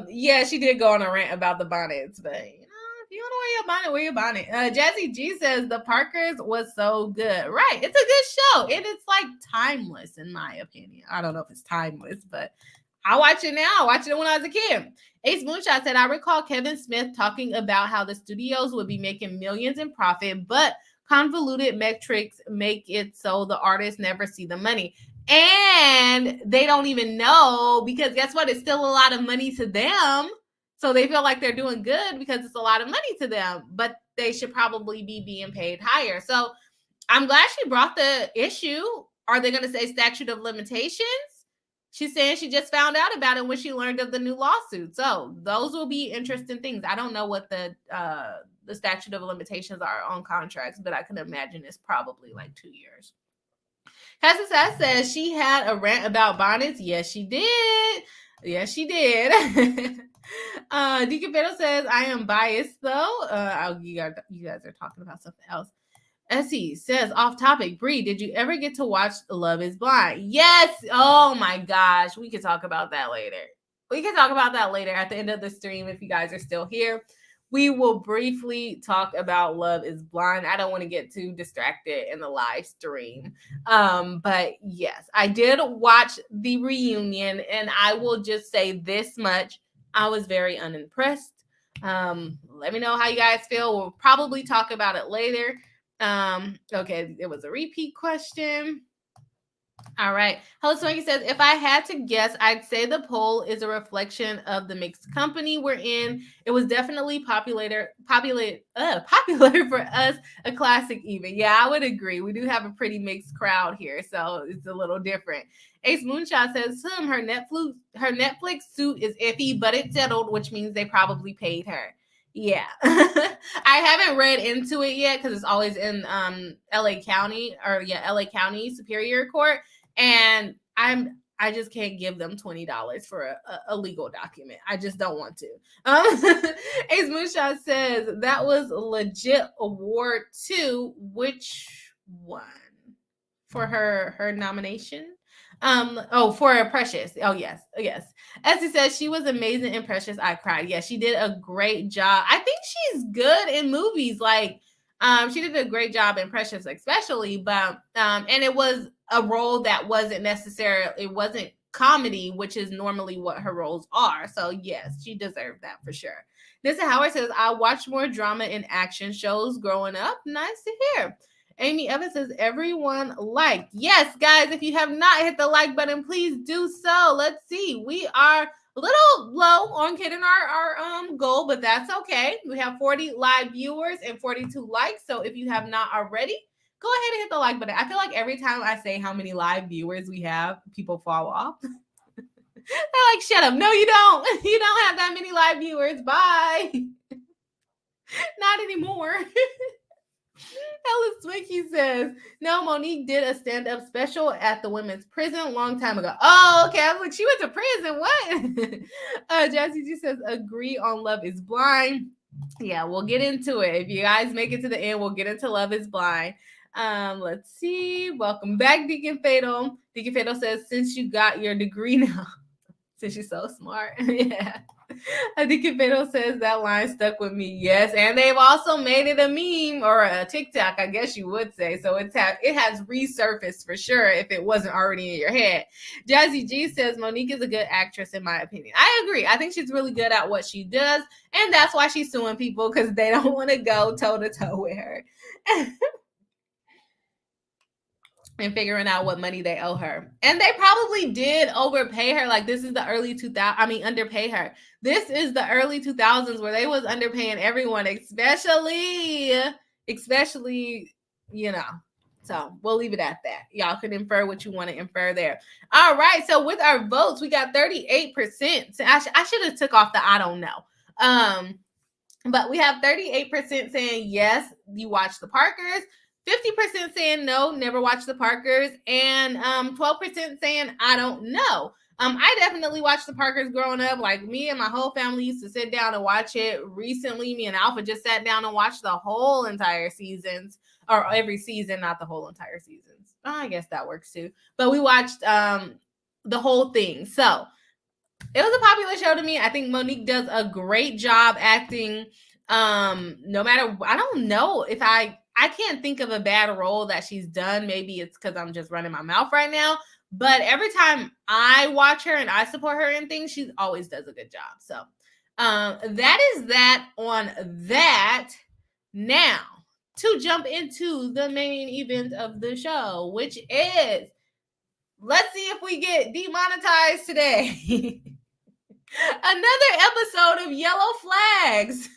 Yeah, she did go on a rant about the bonnets, but if you want to wear your bonnet, wear your bonnet. Jazzy G says the Parkers was so good. Right. It's a good show. And it's like timeless, in my opinion. I don't know if it's timeless, but I watch it now. I watched it when I was a kid. Ace Moonshot said, I recall Kevin Smith talking about how the studios would be making millions in profit, but convoluted metrics make it so the artists never see the money. And they don't even know, because guess what? It's still a lot of money to them. So they feel like they're doing good because it's a lot of money to them, but they should probably be being paid higher. So I'm glad she brought the issue. Are they going to say statute of limitations? She's saying she just found out about it when she learned of the new lawsuit. So those will be interesting things. I don't know what the statute of limitations are on contracts, but I can imagine it's probably like 2 years. Cassie says she had a rant about bonnets. Yes, she did. Yes, she did. Deacon Beto says, I am biased, though. You guys are talking about something else. Essie says, off topic, Bree, did you ever get to watch Love is Blind? Yes. Oh my gosh. We can talk about that later. At the end of the stream if you guys are still here. We will briefly talk about Love is Blind. I don't want to get too distracted in the live stream. But yes, I did watch the reunion, and I will just say this much. I was very unimpressed. Let me know how you guys feel. We'll probably talk about it later. Okay, it was a repeat question. All right. Hello Swanky says, if I had to guess, I'd say the poll is a reflection of the mixed company we're in. It was definitely popular for us, a classic even. Yeah, I would agree. We do have a pretty mixed crowd here, so it's a little different. Ace Moonshot says, her Netflix suit is iffy, but it settled, which means they probably paid her. Yeah. I haven't read into it yet because it's always in LA County Superior Court, and I just can't give them $20 for a legal document. I just don't want to. Ace Moonshot says that was legit award 2. Which one? for her nomination. For Precious. Oh yes. Essie says she was amazing in Precious. I cried. Yeah, she did a great job. I think she's good in movies. Like, she did a great job in Precious, especially. But and it was a role that wasn't necessarily. It wasn't comedy, which is normally what her roles are. So yes, she deserved that for sure. Nissa Howard says, I watched more drama and action shows growing up. Nice to hear. Amy Evans says, everyone liked. Yes, guys, if you have not hit the like button, please do so. Let's see. We are a little low on hitting our goal, but that's okay. We have 40 live viewers and 42 likes. So if you have not already, go ahead and hit the like button. I feel like every time I say how many live viewers we have, people fall off. They're like, shut up. No, you don't. You don't have that many live viewers. Bye. Not anymore. Ellis Swicky says, no, Monique did a stand-up special at the women's prison a long time ago. Oh, okay. I was like, she went to prison. What? Jazzy G says, agree on Love is Blind. Yeah, we'll get into it. If you guys make it to the end, we'll get into Love is Blind. Let's see. Welcome back, Deacon Fatal. Deacon Fatal says, since you got your degree now, since you're so smart. Yeah. I think Ifedo says that line stuck with me. Yes, and they've also made it a meme or a TikTok, I guess you would say. So it has resurfaced for sure if it wasn't already in your head. Jazzy G says Monique is a good actress in my opinion. I agree. I think she's really good at what she does, and that's why she's suing people because they don't want to go toe to toe with her. And figuring out what money they owe her. And they probably did overpay her. Like, this is the early 2000s. Underpay her. This is the early 2000s where they was underpaying everyone, especially, you know. So we'll leave it at that. Y'all can infer what you want to infer there. All right. So with our votes, we got 38%. So I should have took off the I don't know. But we have 38% saying yes, you watch the Parkers. 50% saying no, never watched the Parkers, and 12% saying I don't know. I definitely watched the Parkers growing up. Like, me and my whole family used to sit down and watch it. Recently, me and Alpha just sat down and watched the whole entire seasons, or every season, not the whole entire seasons. Oh, I guess that works too. But we watched the whole thing. So it was a popular show to me. I think Monique does a great job acting. No matter, I don't know if I can't think of a bad role that she's done. Maybe it's because I'm just running my mouth right now. But every time I watch her and I support her in things, she always does a good job. So that is that on that. Now, to jump into the main event of the show, which is, let's see if we get demonetized today. Another episode of Yellow Flags.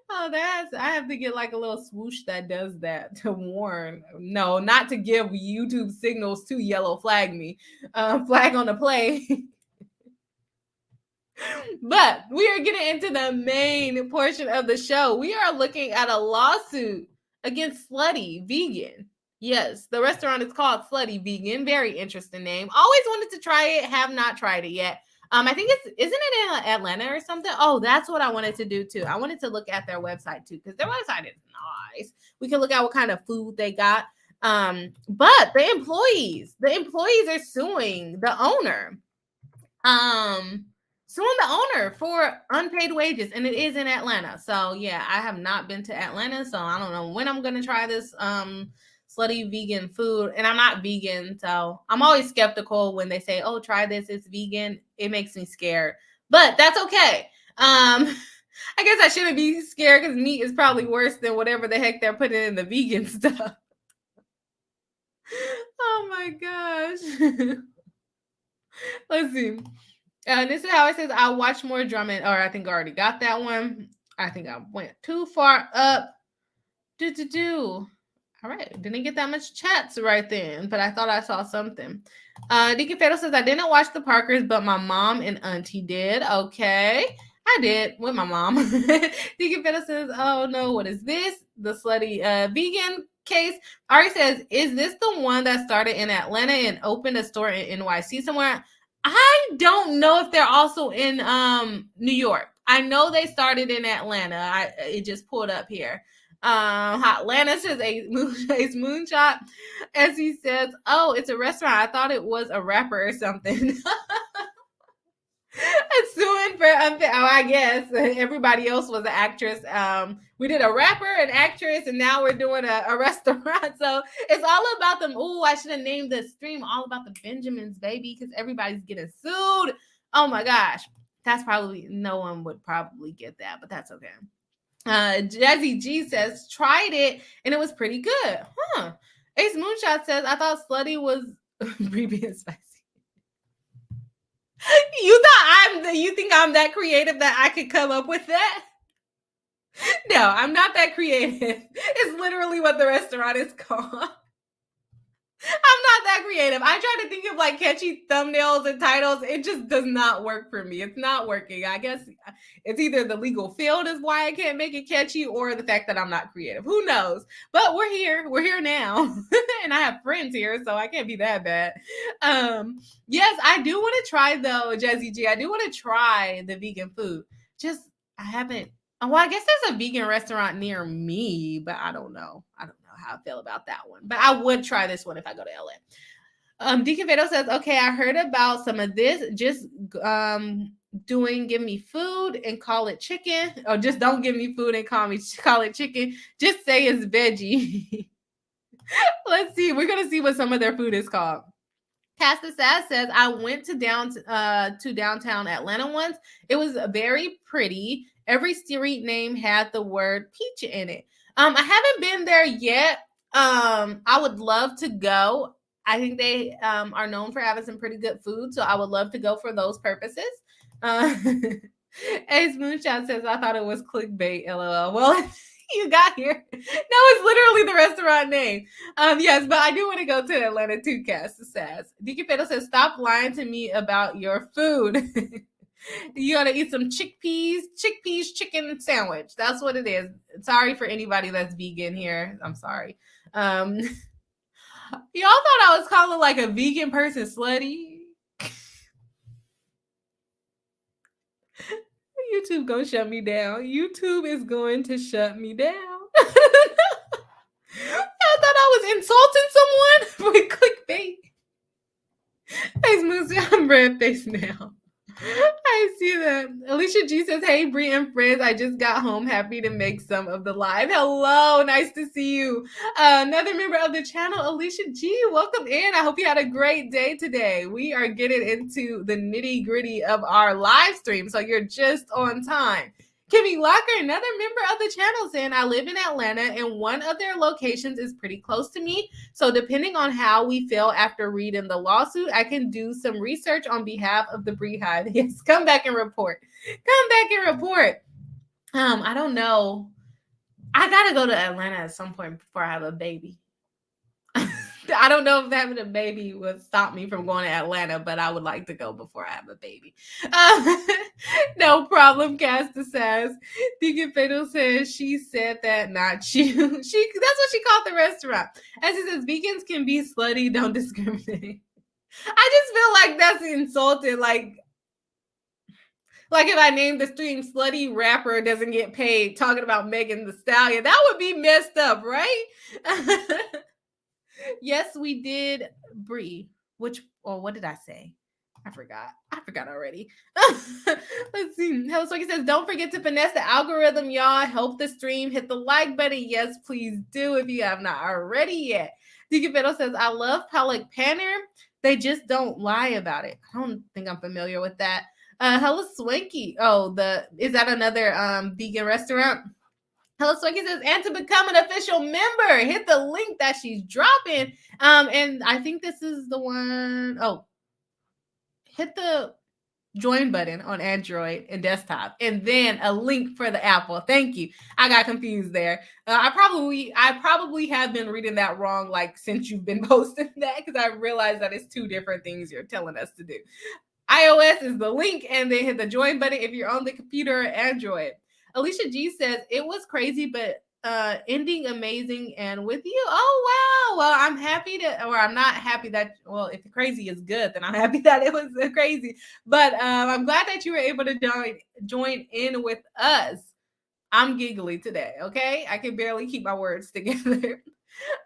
Oh, I have to get like a little swoosh that does that to warn. No, not to give YouTube signals to yellow flag me. Flag on the play. But we are getting into the main portion of the show. We are looking at a lawsuit against Slutty Vegan. Yes, the restaurant is called Slutty Vegan. Very interesting name. Always wanted to try it. Have not tried it yet. I think isn't it in Atlanta or something? Oh, that's what I wanted to do too. I wanted to look at their website too, because their website is nice. We can look at what kind of food they got. But the employees are suing the owner. Suing the owner for unpaid wages, and it is in Atlanta. So yeah, I have not been to Atlanta, so I don't know when I'm gonna try this Slutty Vegan food. And I'm not vegan, so I'm always skeptical when they say, oh, try this, it's vegan. It makes me scared, but that's okay. I guess I shouldn't be scared because meat is probably worse than whatever the heck they're putting in the vegan stuff. Oh my gosh. Let's see. This is how it says, I watch more drumming, or I think I already got that one. I think I went too far up. All right, didn't get that much chats right then, but I thought I saw something. Deacon Fatal says, I didn't watch the Parkers, but my mom and auntie did. Okay, I did with my mom. Deacon Fatal says, oh no, what is this? The Slutty Vegan case. Ari says, is this the one that started in Atlanta and opened a store in NYC somewhere? I don't know if they're also in New York. I know they started in Atlanta. It just pulled up here. Hotlanta says a moonshot. As he says, oh, it's a restaurant. I thought it was a rapper or something. Suing for unfair. Oh, I guess everybody else was an actress. We did a rapper, an actress, and now we're doing a restaurant. So it's all about them. Ooh, I should have named the stream all about the Benjamins, baby, because everybody's getting sued. Oh my gosh. That's probably, no one would probably get that, but that's okay. Jazzy G says, tried it and it was pretty good. Huh. Ace Moonshot says, I thought Slutty was being spicy. You think I'm that creative that I could come up with that? No, I'm not that creative. It's literally what the restaurant is called. I'm not that creative. I try to think of like catchy thumbnails and titles. It just does not work for me. It's not working. I guess it's either the legal field is why I can't make it catchy, or the fact that I'm not creative. Who knows? But we're here. We're here now. And I have friends here, so I can't be that bad. Yes, I do want to try though, Jazzy G. I do want to try the vegan food. Just I haven't. Well, I guess there's a vegan restaurant near me, but I don't know. I don't know how I feel about that one. But I would try this one if I go to LA. Deacon Vado says, okay, I heard about some of this. Just give me food and call it chicken. Or just don't give me food and call it chicken. Just say it's veggie. Let's see. We're going to see what some of their food is called. Pastor Sass says, I went to downtown Atlanta once. It was very pretty. Every street name had the word peach in it. I haven't been there yet. I would love to go. I think they are known for having some pretty good food, so I would love to go for those purposes. Ace Moonshot says, I thought it was clickbait, LOL. Well, you got here. No, it's literally the restaurant name. Yes, but I do want to go to Atlanta too, Cass says. Deacon Fiddle says, stop lying to me about your food. You gotta eat some chickpeas chicken sandwich. That's what it is. Sorry for anybody that's vegan here. I'm sorry. Y'all thought I was calling like a vegan person slutty. YouTube gonna shut me down. YouTube is going to shut me down. I thought I was insulting someone with clickbait. Hey, Smoothie, I'm red faced now. I see that. Alicia G says, hey, Bree and friends, I just got home. Happy to make some of the live. Hello, nice to see you. Another member of the channel, Alicia G, welcome in. I hope you had a great day today. We are getting into the nitty gritty of our live stream, so you're just on time. Kimmy Locker, another member of the channel, saying, I live in Atlanta and one of their locations is pretty close to me. So depending on how we feel after reading the lawsuit, I can do some research on behalf of the Bree Hive. Yes, come back and report. Come back and report. I don't know. I got to go to Atlanta at some point before I have a baby. I don't know if having a baby would stop me from going to Atlanta, but I would like to go before I have a baby. No problem, Casta says. Deacon Fiddle says she said that, not you. That's what she called the restaurant. As he says, vegans can be slutty, don't discriminate. I just feel like that's insulting. Like if I named the stream Slutty Rapper Doesn't Get Paid talking about Megan Thee Stallion, that would be messed up, right? Yes, we did, Bree. What did I say? I forgot already. Let's see. Hello Swaggy says, don't forget to finesse the algorithm, y'all. Help the stream. Hit the like button. Yes, please do if you have not already yet. Deacon Fiddle says, I love Pollock Panner. They just don't lie about it. I don't think I'm familiar with that. Hello Swanky. Oh, is that another vegan restaurant? Hello Swanky says, and to become an official member, hit the link that she's dropping. And I think this is the one. Oh, hit the join button on Android and desktop, and then a link for the Apple. Thank you. I got confused there. I probably have been reading that wrong, like since you've been posting that, because I realized that it's two different things you're telling us to do. iOS is the link, and then hit the join button if you're on the computer or Android. Alicia G says, it was crazy, but ending amazing and with you. Oh, wow. Well, I'm happy I'm not happy that, well, if the crazy is good, then I'm happy that it was crazy. But I'm glad that you were able to join in with us. I'm giggly today, okay? I can barely keep my words together.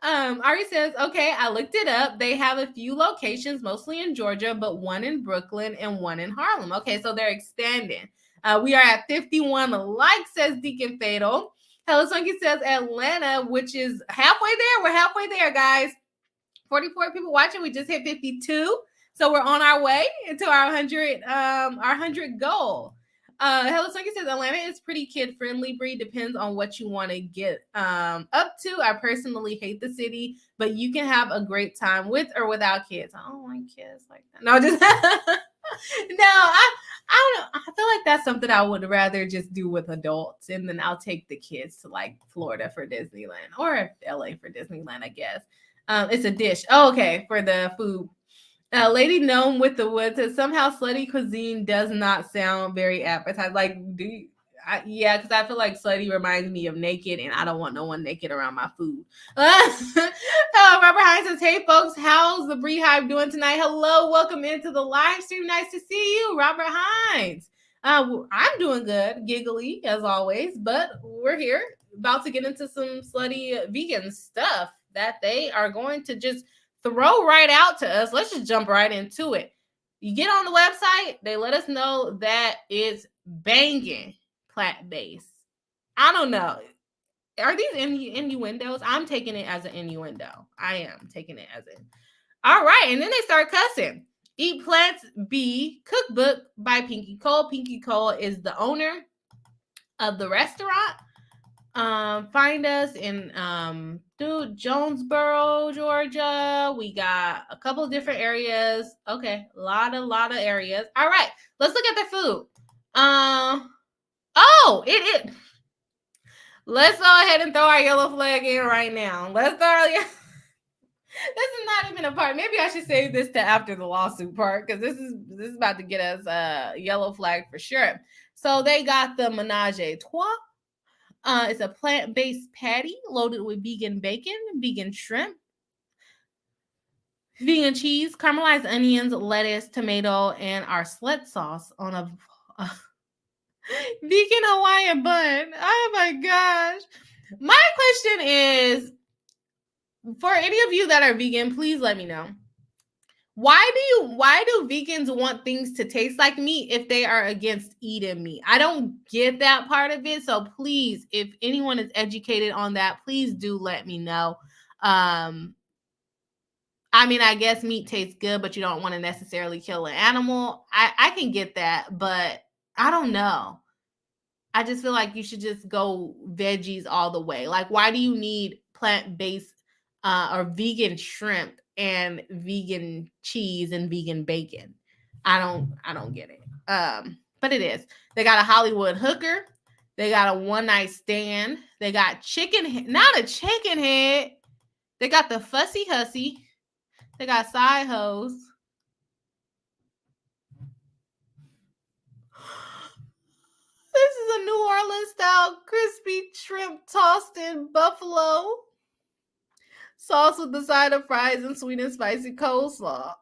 Ari says, okay, I looked it up. They have a few locations, mostly in Georgia, but one in Brooklyn and one in Harlem. Okay, so they're expanding. We are at 51 likes, says Deacon Fatal. Hello Sunky says Atlanta, which is halfway there. We're halfway there, guys. 44 people watching. We just hit 52. So we're on our way into our 100 goal. Hello Sunky says Atlanta is pretty kid friendly. Bree, depends on what you want to get up to. I personally hate the city, but you can have a great time with or without kids. I don't like kids like that. No, just no. I don't know. I feel like that's something I would rather just do with adults, and then I'll take the kids to like Florida for Disneyland or LA for Disneyland, I guess. It's a dish. Oh, okay, for the food. Lady Gnome with the Woods says somehow slutty cuisine does not sound very appetizing. Like, yeah, because I feel like slutty reminds me of naked, and I don't want no one naked around my food. Robert Hines says, hey folks, how's the Bree Hive doing tonight? Hello, welcome into the live stream. Nice to see you, Robert Hines. I'm doing good, giggly as always, but we're here about to get into some slutty vegan stuff that they are going to just throw right out to us. Let's just jump right into it. You get on the website, they let us know that it's banging plant-based. I don't know. Are these innuendos? I'm taking it as an innuendo. I am taking it as an. All right, and then they start cussing. Eat Plants Be Cookbook by Pinky Cole. Pinky Cole is the owner of the restaurant. Find us in Jonesboro, Georgia. We got a couple of different areas. Okay, a lot of areas. All right, let's look at the food. It. Let's go ahead and throw our yellow flag in right now. Let's throw. This is not even a part. Maybe I should save this to after the lawsuit part because this is about to get us a yellow flag for sure. So they got the menage a trois. It's a plant-based patty loaded with vegan bacon, vegan shrimp, vegan cheese, caramelized onions, lettuce, tomato, and our slut sauce on a vegan Hawaiian bun. Oh my gosh. My question is, for any of you that are vegan, please let me know. Why do vegans want things to taste like meat if they are against eating meat? I don't get that part of it. So please, if anyone is educated on that, please do let me know. I mean, I guess meat tastes good, but you don't want to necessarily kill an animal. I can get that, but I don't know. I just feel like you should just go veggies all the way. Like, why do you need plant-based or vegan shrimp and vegan cheese and vegan bacon? I don't get it. But it is. They got a Hollywood hooker. They got a one-night stand. They got not a chicken head. They got the fussy hussy. They got side hoes. This is a New Orleans style crispy shrimp tossed in buffalo sauce with the side of fries and sweet and spicy coleslaw.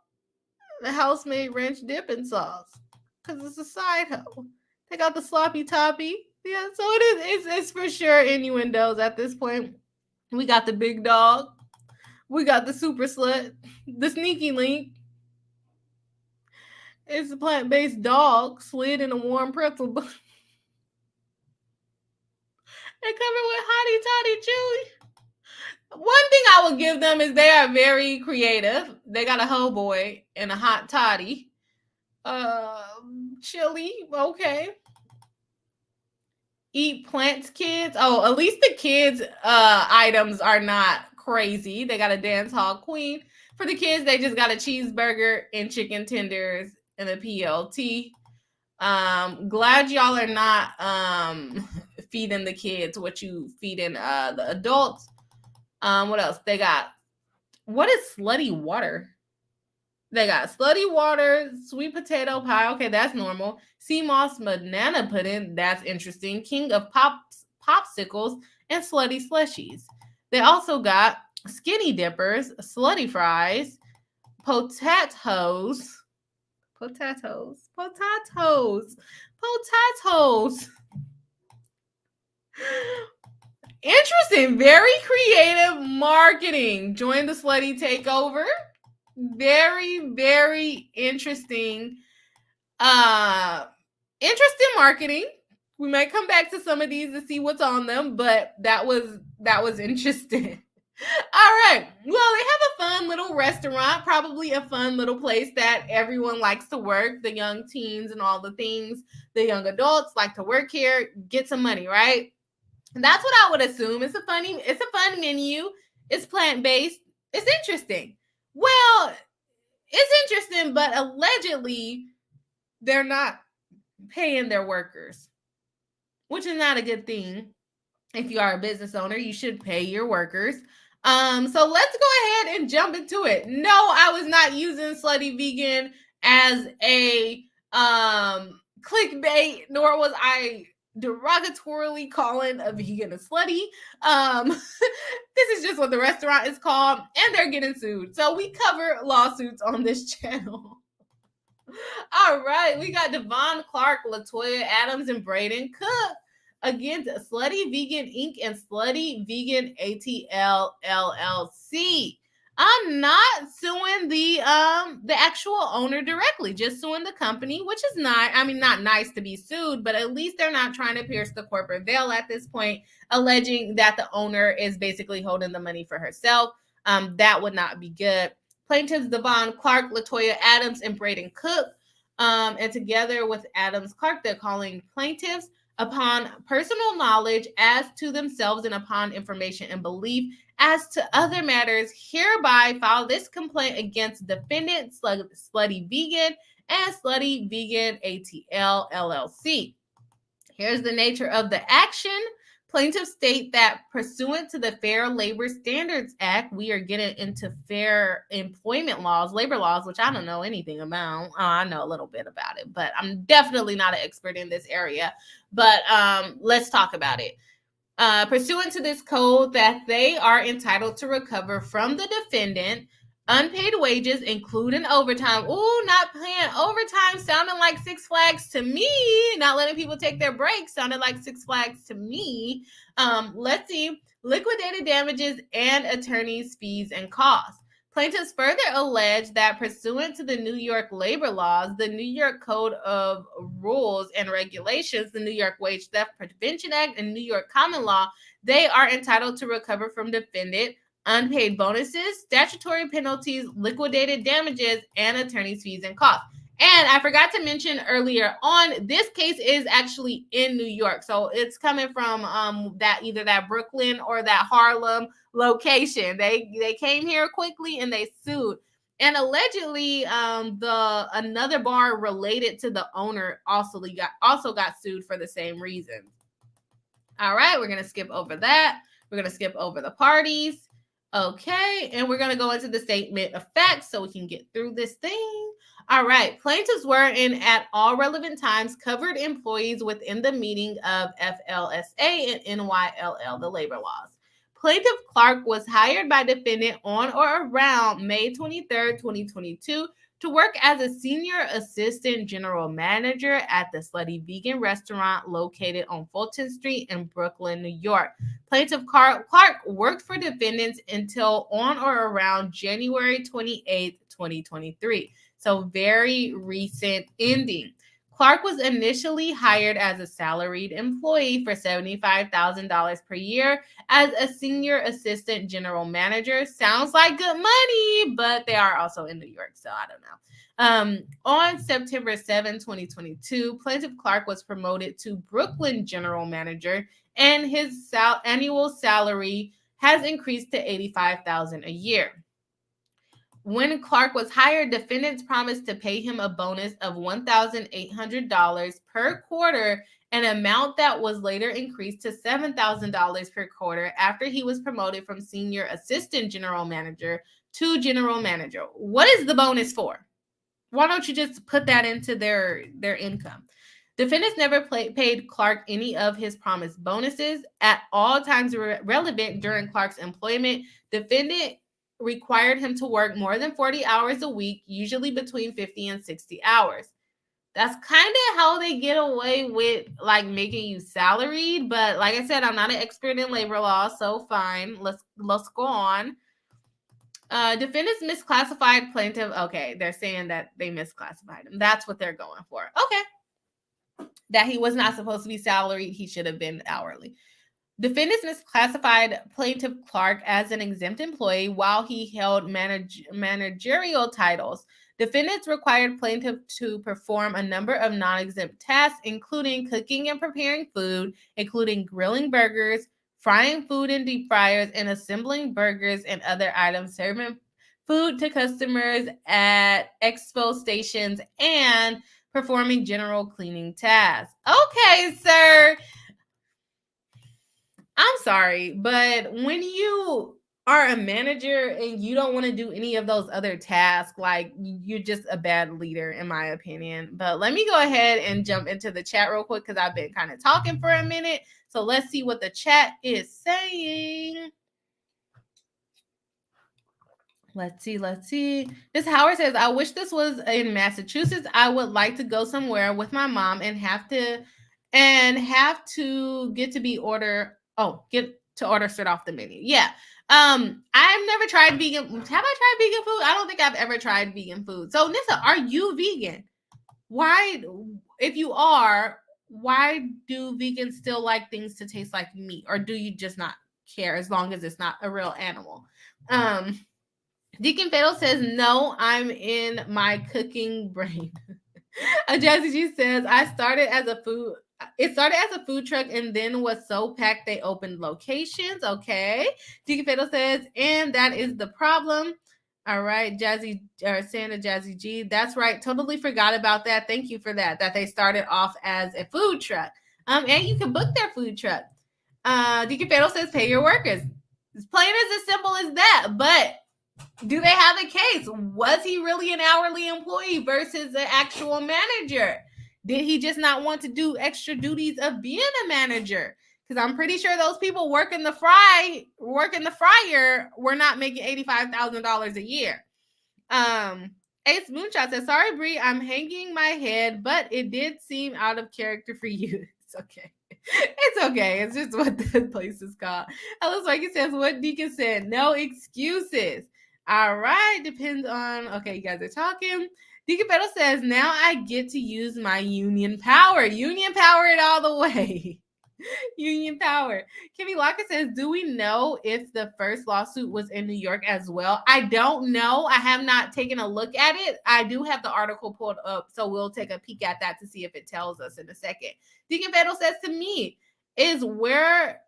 The house-made ranch dipping sauce because it's a side hoe. They got the sloppy toppy. Yeah, so it's for sure innuendos at this point. We got the big dog. We got the super slut. The sneaky link. It's a plant-based dog slid in a warm pretzel bun. They covered with hottie toddy chewy. One thing I would give them is they are very creative. They got a ho boy and a hot toddy. Chili, okay. Eat plants, kids. Oh, at least the kids' items are not crazy. They got a dance hall queen. For the kids, they just got a cheeseburger and chicken tenders and a PLT. Glad y'all are not feeding the kids what you feeding the adults. What else? They got, what is slutty water? They got slutty water, sweet potato pie. Okay, that's normal. Sea moss banana pudding. That's interesting. King of popsicles and slutty slushies. They also got skinny dippers, slutty fries, potatoes. Interesting. Very creative marketing. Join the Slutty Takeover. Very, very interesting. Interesting marketing. We might come back to some of these to see what's on them, but that was interesting. All right. Well, they have a fun little restaurant, probably a fun little place that everyone likes to work. The young teens and all the things, the young adults like to work here, get some money, right? And that's what I would assume. It's a fun menu. It's plant-based. It's interesting. Well, it's interesting, but allegedly they're not paying their workers, which is not a good thing. If you are a business owner, you should pay your workers. So let's go ahead and jump into it. No, I was not using Slutty Vegan as a clickbait, nor was I derogatorily calling a vegan a slutty. This is just what the restaurant is called, and they're getting sued. So we cover lawsuits on this channel. All right, we got Devon Clark, Latoya Adams, and Braden Cook against Slutty Vegan Inc. and Slutty Vegan ATL LLC. I'm not suing the actual owner directly, just suing the company, which is not nice to be sued, but at least they're not trying to pierce the corporate veil at this point, alleging that the owner is basically holding the money for herself. That would not be good. Plaintiffs Devon Clark, Latoya Adams, and Braden Cook, and together with Adams Clark, they're calling plaintiffs upon personal knowledge as to themselves and upon information and belief as to other matters, hereby file this complaint against defendant Slutty Vegan and Slutty Vegan ATL LLC. Here's the nature of the action. Plaintiffs state that pursuant to the Fair Labor Standards Act, we are getting into fair employment laws, labor laws, which I don't know anything about. I know a little bit about it, but I'm definitely not an expert in this area. But let's talk about it. Pursuant to this code, that they are entitled to recover from the defendant unpaid wages, including overtime. Ooh, not paying overtime sounding like Six Flags to me. Not letting people take their breaks sounded like Six Flags to me. Let's see. Liquidated damages and attorney's fees and costs. Plaintiffs further allege that pursuant to the New York labor laws, the New York Code of Rules and Regulations, the New York Wage Theft Prevention Act, and New York common law, they are entitled to recover from defendant unpaid bonuses, statutory penalties, liquidated damages, and attorney's fees and costs. And I forgot to mention earlier on, this case is actually in New York. So it's coming from that either that Brooklyn or that Harlem location. They came here quickly and they sued. And allegedly, another bar related to the owner also got sued for the same reason. All right, we're gonna skip over that. We're gonna skip over the parties. Okay, and we're going to go into the statement of facts so we can get through this thing. All right, plaintiffs were at all relevant times covered employees within the meaning of FLSA and NYLL, the labor laws. Plaintiff Clark was hired by defendant on or around May 23rd, 2022 to work as a senior assistant general manager at the Slutty Vegan restaurant located on Fulton Street in Brooklyn, New York. Plaintiff Clark worked for defendants until on or around January 28th, 2023. So very recent ending. Clark was initially hired as a salaried employee for $75,000 per year as a senior assistant general manager. Sounds like good money, but they are also in New York, so I don't know. On September 7, 2022, Plaintiff Clark was promoted to Brooklyn general manager, and his annual salary has increased to $85,000 a year. When Clark was hired, defendants promised to pay him a bonus of $1,800 per quarter, an amount that was later increased to $7,000 per quarter after he was promoted from senior assistant general manager to general manager. What is the bonus for? Why don't you just put that into their income? Defendants never paid Clark any of his promised bonuses at all times relevant during Clark's employment. Defendant required him to work more than 40 hours a week, usually between 50 and 60 hours. That's kind of how they get away with like making you salaried. But like I said, I'm not an expert in labor law, so fine. Let's go on. Defendants misclassified plaintiff. Okay, they're saying that they misclassified him. That's what they're going for. Okay. That he was not supposed to be salaried. He should have been hourly. Defendants misclassified plaintiff Clark as an exempt employee while he held managerial titles. Defendants required plaintiff to perform a number of non-exempt tasks, including cooking and preparing food, including grilling burgers, frying food in deep fryers, and assembling burgers and other items, serving food to customers at expo stations, and performing general cleaning tasks. Okay, sir. I'm sorry, but when you are a manager and you don't want to do any of those other tasks, like you're just a bad leader, in my opinion. But let me go ahead and jump into the chat real quick because I've been kind of talking for a minute. So let's see what the chat is saying. Let's see. This Howard says, I wish this was in Massachusetts. I would like to go somewhere with my mom and have to get to order straight off the menu. Yeah. I've never tried vegan. Have I tried vegan food? I don't think I've ever tried vegan food. So Nissa, are you vegan? Why, if you are, why do vegans still like things to taste like meat? Or do you just not care as long as it's not a real animal? Deacon Fatal says, no, I'm in my cooking brain. Jazzy G says, it started as a food truck and then was so packed they opened locations. Okay. Deacon Fatal says, and that is the problem. All right, Santa Jazzy G. That's right. Totally forgot about that. Thank you for that. That they started off as a food truck. And you can book their food truck. Deacon Fatal says, pay your workers. It's plain as simple as that. But do they have a case? Was he really an hourly employee versus an actual manager? Did he just not want to do extra duties of being a manager? Because I'm pretty sure those people working the fryer were not making $85,000 a year. Ace Moonshot says, sorry, Bree, I'm hanging my head, but it did seem out of character for you. It's okay. It's okay. It's just what the place is called. Alice Wakey says, what Deacon said, no excuses. All right. Depends on, okay, you guys are talking. Deacon Petal says, now I get to use my union power. Union power it all the way. Union power. Kimmy Locker says, do we know if the first lawsuit was in New York as well? I don't know. I have not taken a look at it. I do have the article pulled up, so we'll take a peek at that to see if it tells us in a second. Deacon Petal says to me, is where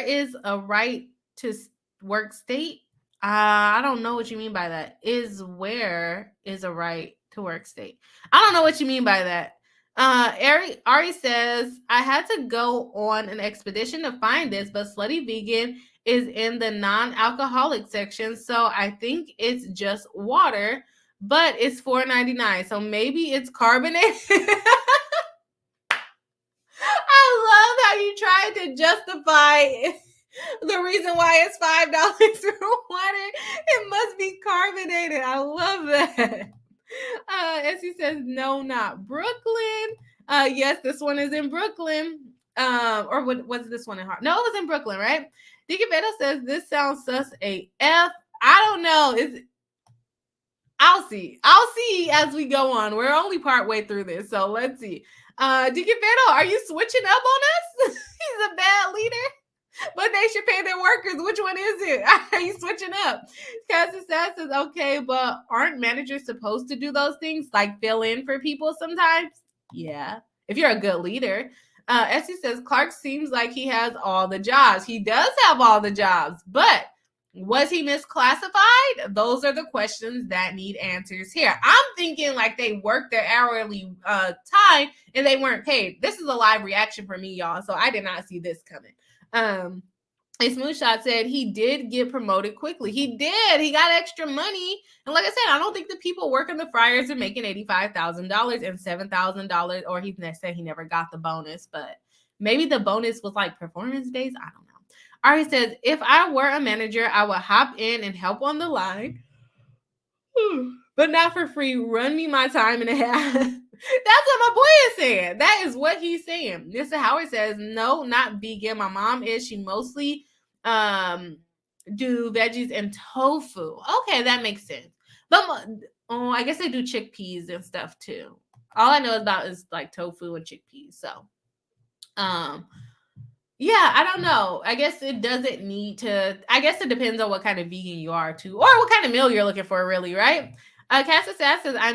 is a right to work state? I don't know what you mean by that. Where is a right to work state? I don't know what you mean by that. Ari says, I had to go on an expedition to find this, but Slutty Vegan is in the non-alcoholic section, so I think it's just water, but it's $4.99, so maybe it's carbonated. I love how you tried to justify the reason why it's $5 for water. It must be carbonated. I love that. Essie says, no, not Brooklyn. Yes, this one is in Brooklyn. Or was this one in Harlem? No, it was in Brooklyn, right? Deacon Beta says, this sounds sus AF. I don't know. I'll see as we go on. We're only part way through this, so let's see. Deacon Beta, are you switching up on us? He's a bad leader. But they should pay their workers. Which one is it? Are you switching up? Cassie says, okay, but aren't managers supposed to do those things? Like fill in for people sometimes? Yeah. If you're a good leader. Essie says, Clark seems like he has all the jobs. He does have all the jobs. But was he misclassified? Those are the questions that need answers here. I'm thinking like they worked their hourly time and they weren't paid. This is a live reaction for me, y'all. So I did not see this coming. A Smoothshot said he did get promoted quickly. He did. He got extra money. And like I said, I don't think the people working the fryers are making $85,000 and $7,000, or he said he never got the bonus, but maybe the bonus was like performance based. I don't know. Ari says, if I were a manager, I would hop in and help on the line. but not for free. Run me my time and a half. That's what my boy is saying. That is what he's saying. Mr. Howard says, no, not vegan. My mom is. She mostly do veggies and tofu. Okay, that makes sense. But I guess they do chickpeas and stuff too. All I know about is like tofu and chickpeas. So, yeah, I don't know. I guess it doesn't need to. I guess it depends on what kind of vegan you are too, or what kind of meal you're looking for, really, right? Cassie Sass says, I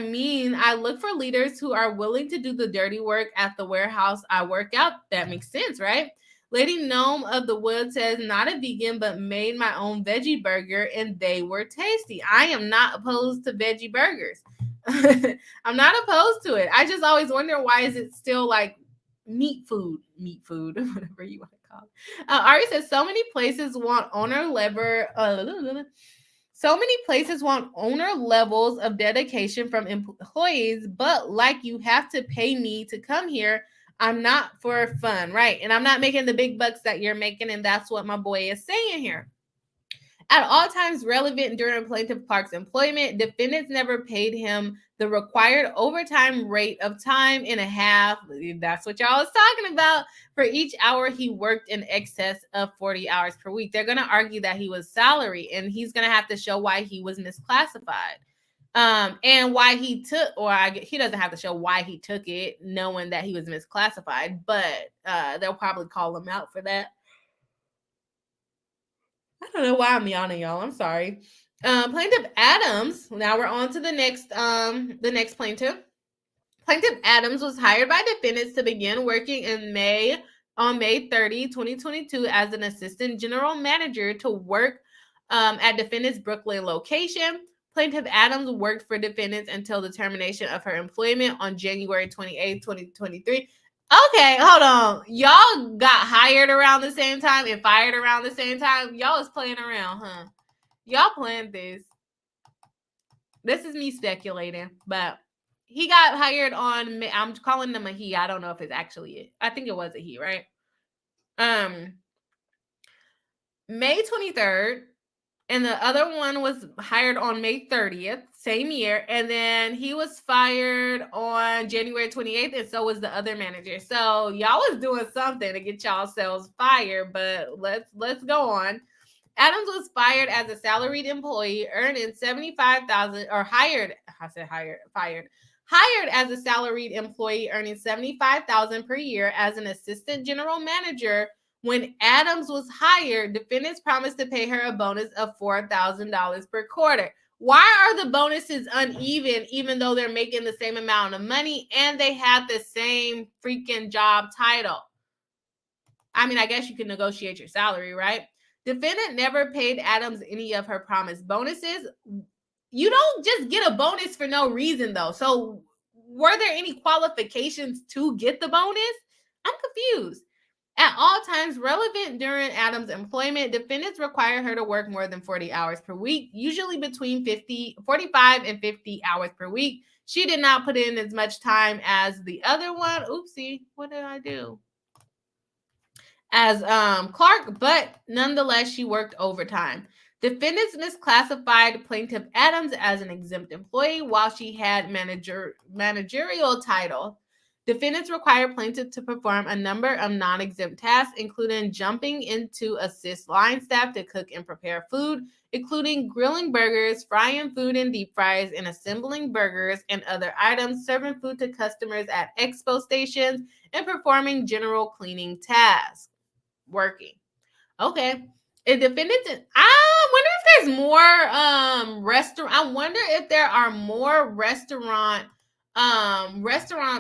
look for leaders who are willing to do the dirty work at the warehouse I work out. That makes sense, right? Lady Gnome of the Wood says, not a vegan, but made my own veggie burger, and they were tasty. I am not opposed to veggie burgers. I'm not opposed to it. I just always wonder, why is it still like meat food, whatever you want to call it. Ari says, so many places want owner levels of dedication from employees, but like, you have to pay me to come here. I'm not for fun, right? And I'm not making the big bucks that you're making, and that's what my boy is saying here. At all times relevant during plaintiff Clark's employment, defendants never paid him the required overtime rate of time and a half. That's what y'all was talking about, for each hour he worked in excess of 40 hours per week. They're going to argue that he was salary, and he's going to have to show why he was misclassified. And why he took, he doesn't have to show why he took it, knowing that he was misclassified, but they'll probably call him out for that. I don't know why I'm yawning, y'all. I'm sorry. Plaintiff Adams. Now we're on to the next plaintiff. Plaintiff Adams was hired by defendants to begin working on May 30, 2022, as an assistant general manager to work at defendants' Brooklyn location. Plaintiff Adams worked for defendants until the termination of her employment on January 28, 2023. Okay, hold on. Y'all got hired around the same time and fired around the same time. Y'all is playing around, huh? Y'all planned this. This is me speculating, but he got hired on, I'm calling them a he. I don't know if it's actually it. I think it was a he, right? May 23rd. And the other one was hired on May 30th, same year. And then he was fired on January 28th, and so was the other manager. So y'all was doing something to get y'all selves fired, but let's go on. Adams was fired as a salaried employee, earning $75,000, or hired as a salaried employee, earning $75,000 per year as an assistant general manager. When Adams was hired, defendants promised to pay her a bonus of $4,000 per quarter. Why are the bonuses uneven, even though they're making the same amount of money and they have the same freaking job title? I mean, I guess you can negotiate your salary, right? Defendant never paid Adams any of her promised bonuses. You don't just get a bonus for no reason, though. So were there any qualifications to get the bonus? I'm confused. At all times relevant during Adams' employment, defendants require her to work more than 40 hours per week, usually between 45 and 50 hours per week. She did not put in as much time as the other one. Oopsie, what did I do? As Clark, but nonetheless, she worked overtime. Defendants misclassified Plaintiff Adams as an exempt employee while she had managerial title. Defendants require plaintiff to perform a number of non-exempt tasks, including jumping in to assist line staff to cook and prepare food, including grilling burgers, frying food in deep fries, and assembling burgers and other items, serving food to customers at expo stations, and performing general cleaning tasks. Working. Okay. If defendants, I wonder if there's more restaurant. I wonder if there are more restaurant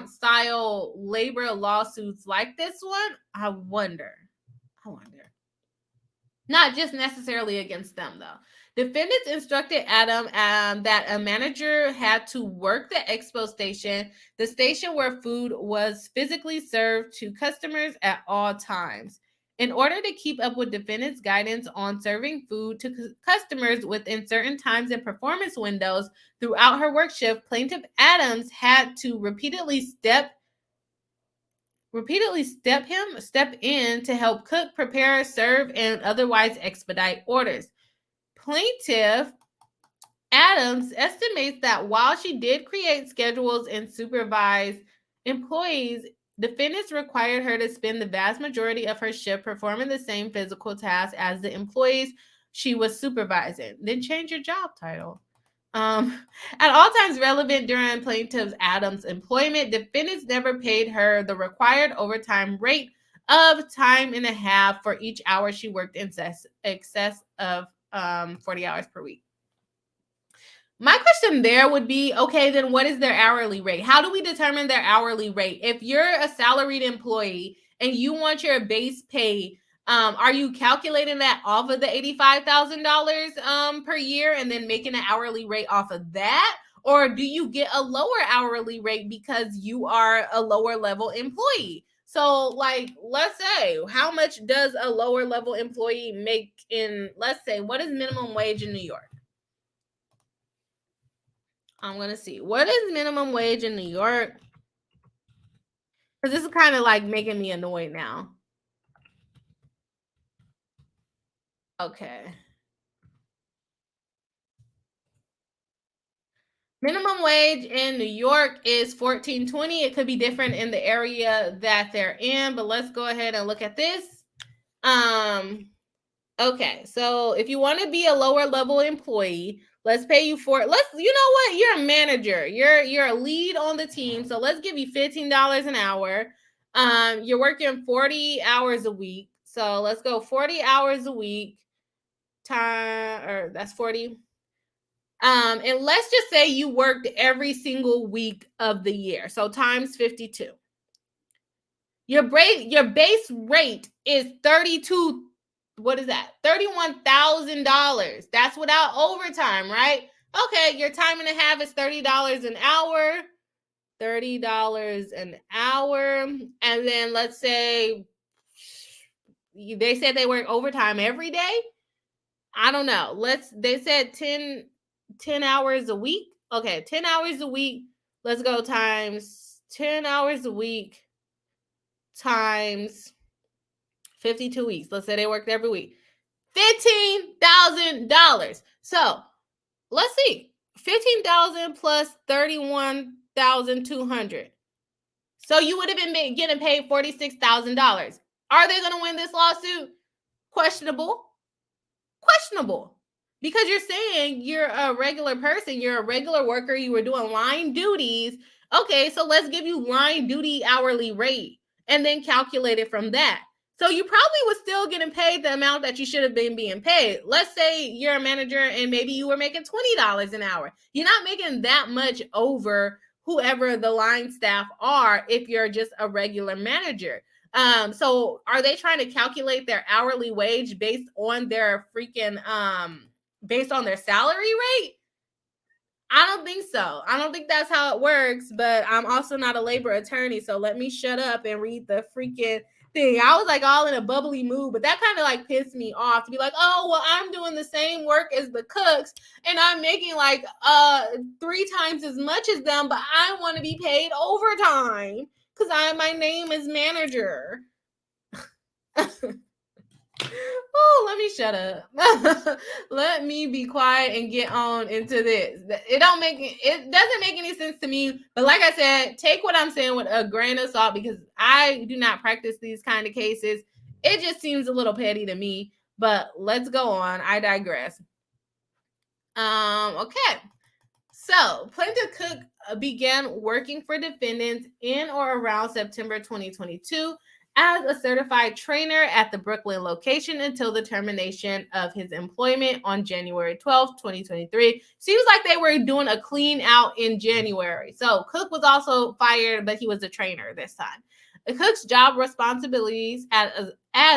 style labor lawsuits like this one. I wonder. Not just necessarily against them, though. Defendants instructed Adam that a manager had to work the expo station, the station where food was physically served to customers at all times. In order to keep up with defendants' guidance on serving food to customers within certain times and performance windows throughout her work shift, Plaintiff Adams had to repeatedly step in to help cook, prepare, serve, and otherwise expedite orders. Plaintiff Adams estimates that while she did create schedules and supervise employees, defendants required her to spend the vast majority of her shift performing the same physical tasks as the employees she was supervising. Then change your job title. At all times relevant during plaintiff Adams' employment, defendants never paid her the required overtime rate of time and a half for each hour she worked in excess of 40 hours per week. My question there would be, okay, then what is their hourly rate? How do we determine their hourly rate? If you're a salaried employee and you want your base pay, are you calculating that off of the $85,000 per year and then making an hourly rate off of that? Or do you get a lower hourly rate because you are a lower level employee? So, like, let's say, how much does a lower level employee make in, let's say, what is minimum wage in New York? I'm going to see. What is minimum wage in New York? Because this is kind of like making me annoyed now. Okay. Minimum wage in New York is $14.20. It could be different in the area that they're in, but let's go ahead and look at this. Okay, so if you want to be a lower level employee, let's pay you for it. You know what? You're a manager. You're a lead on the team. So let's give you $15 an hour. You're working 40 hours a week. So let's go 40 hours a week. Or that's 40. And let's just say you worked every single week of the year. So times 52. Your base rate is 32. What is that? $31,000. That's without overtime, right? Okay, your time and a half is $30 an hour. $30 an hour. And then let's say they said they work overtime every day. I don't know. They said 10 hours a week. Okay, 10 hours a week. Let's go times 10 hours a week times 52 weeks. Let's say they worked every week. $15,000. So let's see. 15,000 plus 31,200. So you would have been getting paid $46,000. Are they going to win this lawsuit? Questionable. Because you're saying you're a regular person, you're a regular worker, you were doing line duties. Okay, so let's give you line duty hourly rate and then calculate it from that. So you probably was still getting paid the amount that you should have been being paid. Let's say you're a manager and maybe you were making $20 an hour. You're not making that much over whoever the line staff are if you're just a regular manager. So are they trying to calculate their hourly wage based on their based on their salary rate? I don't think so. I don't think that's how it works, but I'm also not a labor attorney, so let me shut up and read the freaking thing. I was like all in a bubbly mood, but that kind of like pissed me off to be like, oh, well, I'm doing the same work as the cooks and I'm making like 3 times as much as them, but I want to be paid overtime because my name is manager. Oh, let me shut up. Let me be quiet and get on into this. It doesn't make any sense to me. But like I said, take what I'm saying with a grain of salt because I do not practice these kind of cases. It just seems a little petty to me. But let's go on. I digress. Okay. So, Plaintiff Cook began working for defendants in or around September 2022 as a certified trainer at the Brooklyn location until the termination of his employment on January 12th, 2023. Seems like they were doing a clean out in January. So, Cook was also fired, but he was a trainer this time. Cook's job responsibilities as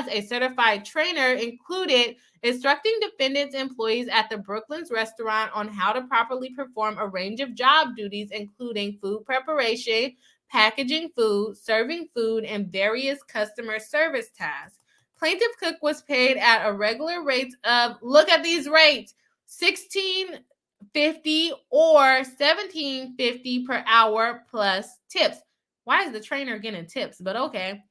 a certified trainer included instructing defendants' employees at the Brooklyn's restaurant on how to properly perform a range of job duties, including food preparation, packaging food, serving food, and various customer service tasks. Plaintiff Cook was paid at a regular rate of, look at these rates, $16.50 or $17.50 per hour plus tips. Why is the trainer getting tips? But okay.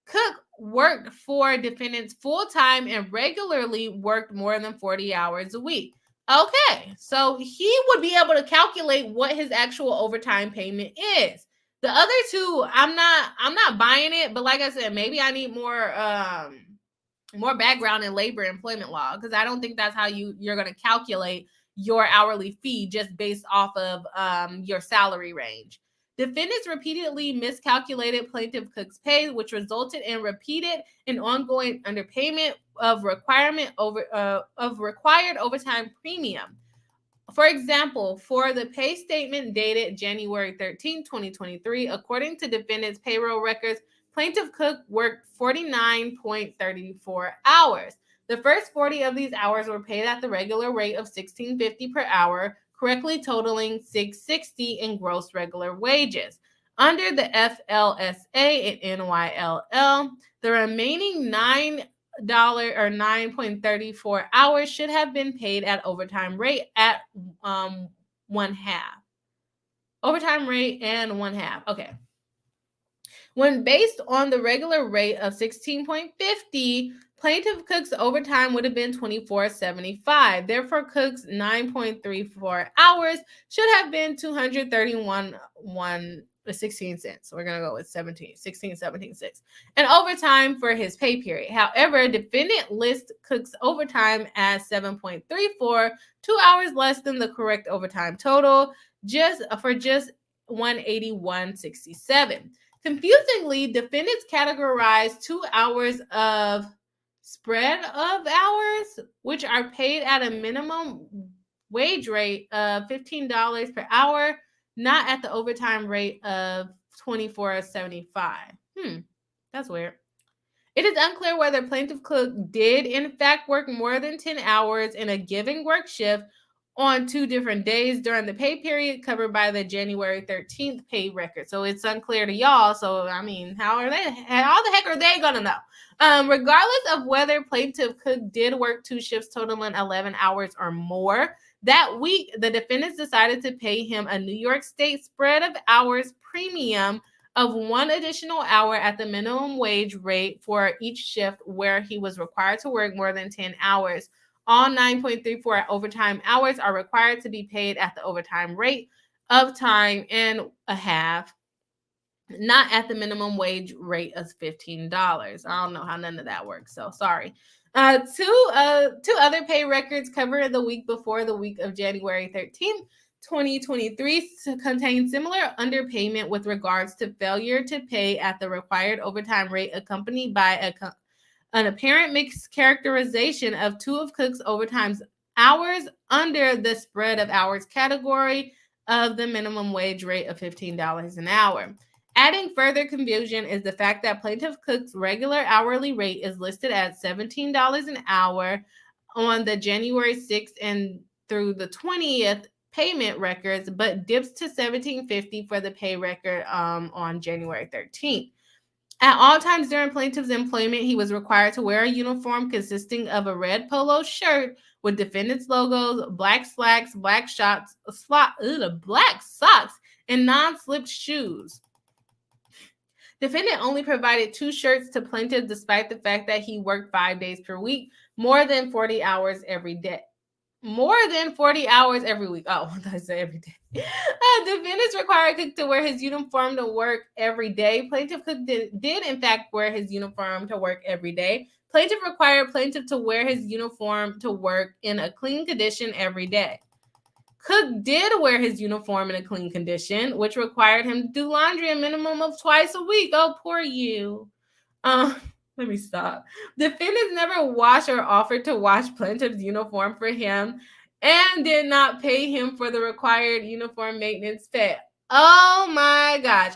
Cook worked for defendants full-time and regularly worked more than 40 hours a week. Okay, so he would be able to calculate what his actual overtime payment is. The other two, I'm not buying it, but like I said, maybe I need more background in labor employment law, because I don't think that's how you're going to calculate your hourly fee just based off of your salary range. Defendants repeatedly miscalculated plaintiff Cook's pay, which resulted in repeated and ongoing underpayment of required overtime premium. For example, for the pay statement dated January 13, 2023, according to defendant's payroll records, plaintiff Cook worked 49.34 hours. The first 40 of these hours were paid at the regular rate of $16.50 per hour, correctly totaling $6.60 in gross regular wages. Under the FLSA and NYLL, the remaining $9 or 9.34 hours should have been paid at overtime rate at 1/2. Overtime rate and 1/2. Okay. When based on the regular rate of $16.50, plaintiff Cook's overtime would have been $24.75. Therefore, Cook's 9.34 hours should have been $231.16. So we're going to go with 16.17. And overtime for his pay period. However, defendant lists Cook's overtime as 7.34, 2 hours less than the correct overtime total, just 181.67. Confusingly, defendants categorized 2 hours of spread of hours, which are paid at a minimum wage rate of $15 per hour, not at the overtime rate of $24.75. That's weird. It is unclear whether plaintiff Cook did in fact work more than 10 hours in a given work shift on 2 different days during the pay period covered by the January 13th pay record. So it's unclear to y'all. So, I mean, how the heck are they going to know? Regardless of whether plaintiff Cook did work 2 shifts totaling 11 hours or more, that week, the defendants decided to pay him a New York State spread of hours premium of 1 additional hour at the minimum wage rate for each shift where he was required to work more than 10 hours. All 9.34 overtime hours are required to be paid at the overtime rate of time and a half, not at the minimum wage rate of $15. I don't know how none of that works, so sorry. Two other pay records covered the week before the week of January 13th, 2023 contain similar underpayment with regards to failure to pay at the required overtime rate, accompanied by an apparent mischaracterization of 2 of Cook's overtime hours under the spread of hours category of the minimum wage rate of $15 an hour. Adding further confusion is the fact that plaintiff Cook's regular hourly rate is listed at $17 an hour on the January 6th and through the 20th payment records, but dips to $17.50 for the pay record on January 13th. At all times during plaintiff's employment, he was required to wear a uniform consisting of a red polo shirt with defendant's logos, black slacks, black socks, and non-slipped shoes. Defendant only provided 2 shirts to plaintiff despite the fact that he worked 5 days per week, more than 40 hours every day. More than 40 hours every week. Oh, I thought I said every day. Defendants required Cook to wear his uniform to work every day. Plaintiff Cook did in fact wear his uniform to work every day. Plaintiff required plaintiff to wear his uniform to work in a clean condition every day. Cook did wear his uniform in a clean condition, which required him to do laundry a minimum of twice a week. Oh, poor you. Let me stop. Defendants never washed or offered to wash plaintiff's uniform for him and did not pay him for the required uniform maintenance pay. Oh my gosh.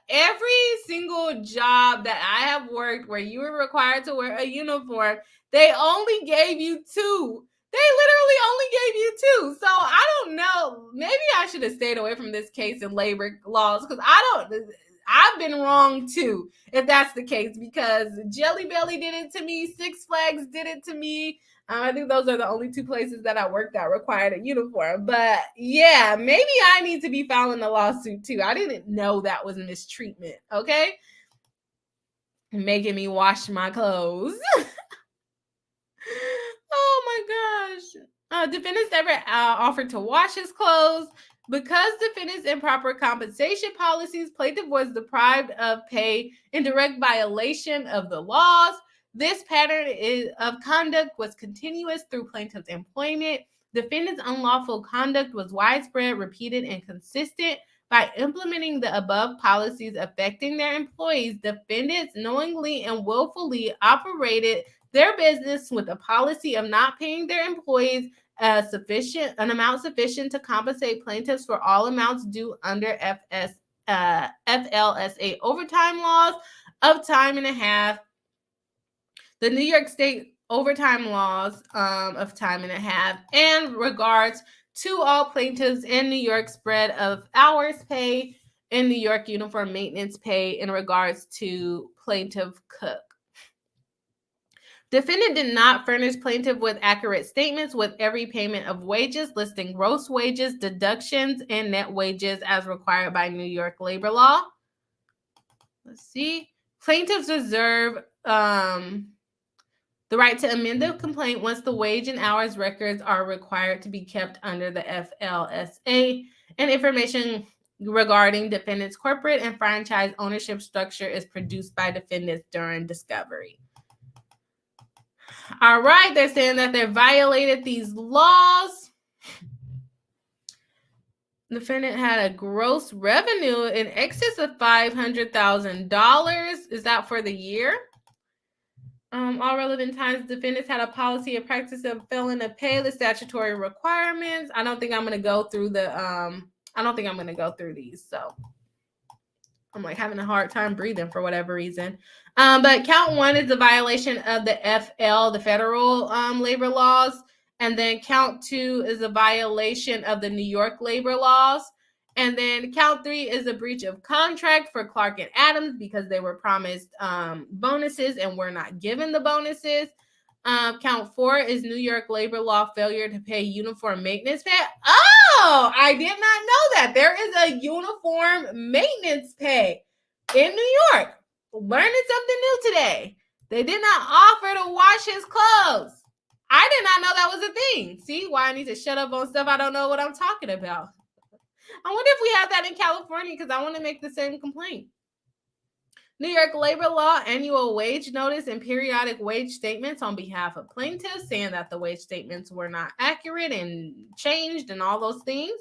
Every single job that I have worked where you were required to wear a uniform, they only gave you 2. They literally only gave you 2. So I don't know. Maybe I should have stayed away from this case in labor laws, because I've been wrong too, if that's the case, because Jelly Belly did it to me. Six Flags did it to me. I think those are the only 2 places that I worked that required a uniform. But yeah, maybe I need to be filing a lawsuit too. I didn't know that was mistreatment, okay? Making me wash my clothes. Oh my gosh. Defendants never offered to wash his clothes. Because defendants' improper compensation policies, plaintiff was deprived of pay in direct violation of the laws. This pattern of conduct was continuous through plaintiff's employment. Defendants' unlawful conduct was widespread, repeated, and consistent. By implementing the above policies affecting their employees, defendants knowingly and willfully operated their business with a policy of not paying their employees an amount sufficient to compensate plaintiffs for all amounts due under FLSA overtime laws of time and a half, the New York State overtime laws of time and a half, and regards to all plaintiffs in New York spread of hours pay in New York uniform maintenance pay in regards to plaintiff Cook. Defendant did not furnish plaintiff with accurate statements with every payment of wages, listing gross wages, deductions, and net wages as required by New York labor law. Let's see. Plaintiffs reserve the right to amend the complaint once the wage and hours records are required to be kept under the FLSA, and information regarding defendants' corporate and franchise ownership structure is produced by defendants during discovery. All right, they're saying that they violated these laws. The defendant had a gross revenue in excess of $500,000. Is that for the year? All relevant times, defendants had a policy and practice of failing to pay the statutory requirements. I don't think I'm going to go through these. So I'm like having a hard time breathing for whatever reason. But count one is a violation of the the federal labor laws. And then count two is a violation of the New York labor laws. And then count three is a breach of contract for Clark and Adams because they were promised bonuses and were not given the bonuses. Count four is New York labor law failure to pay uniform maintenance pay. Oh, I did not know that. There is a uniform maintenance pay in New York. Learning something new today. They did not offer to wash his clothes. I did not know that was a thing. See why I need to shut up on stuff I don't know what I'm talking about. I wonder if we have that in California because I want to make the same complaint. New York labor law annual wage notice and periodic wage statements on behalf of plaintiffs saying that the wage statements were not accurate and changed and all those things.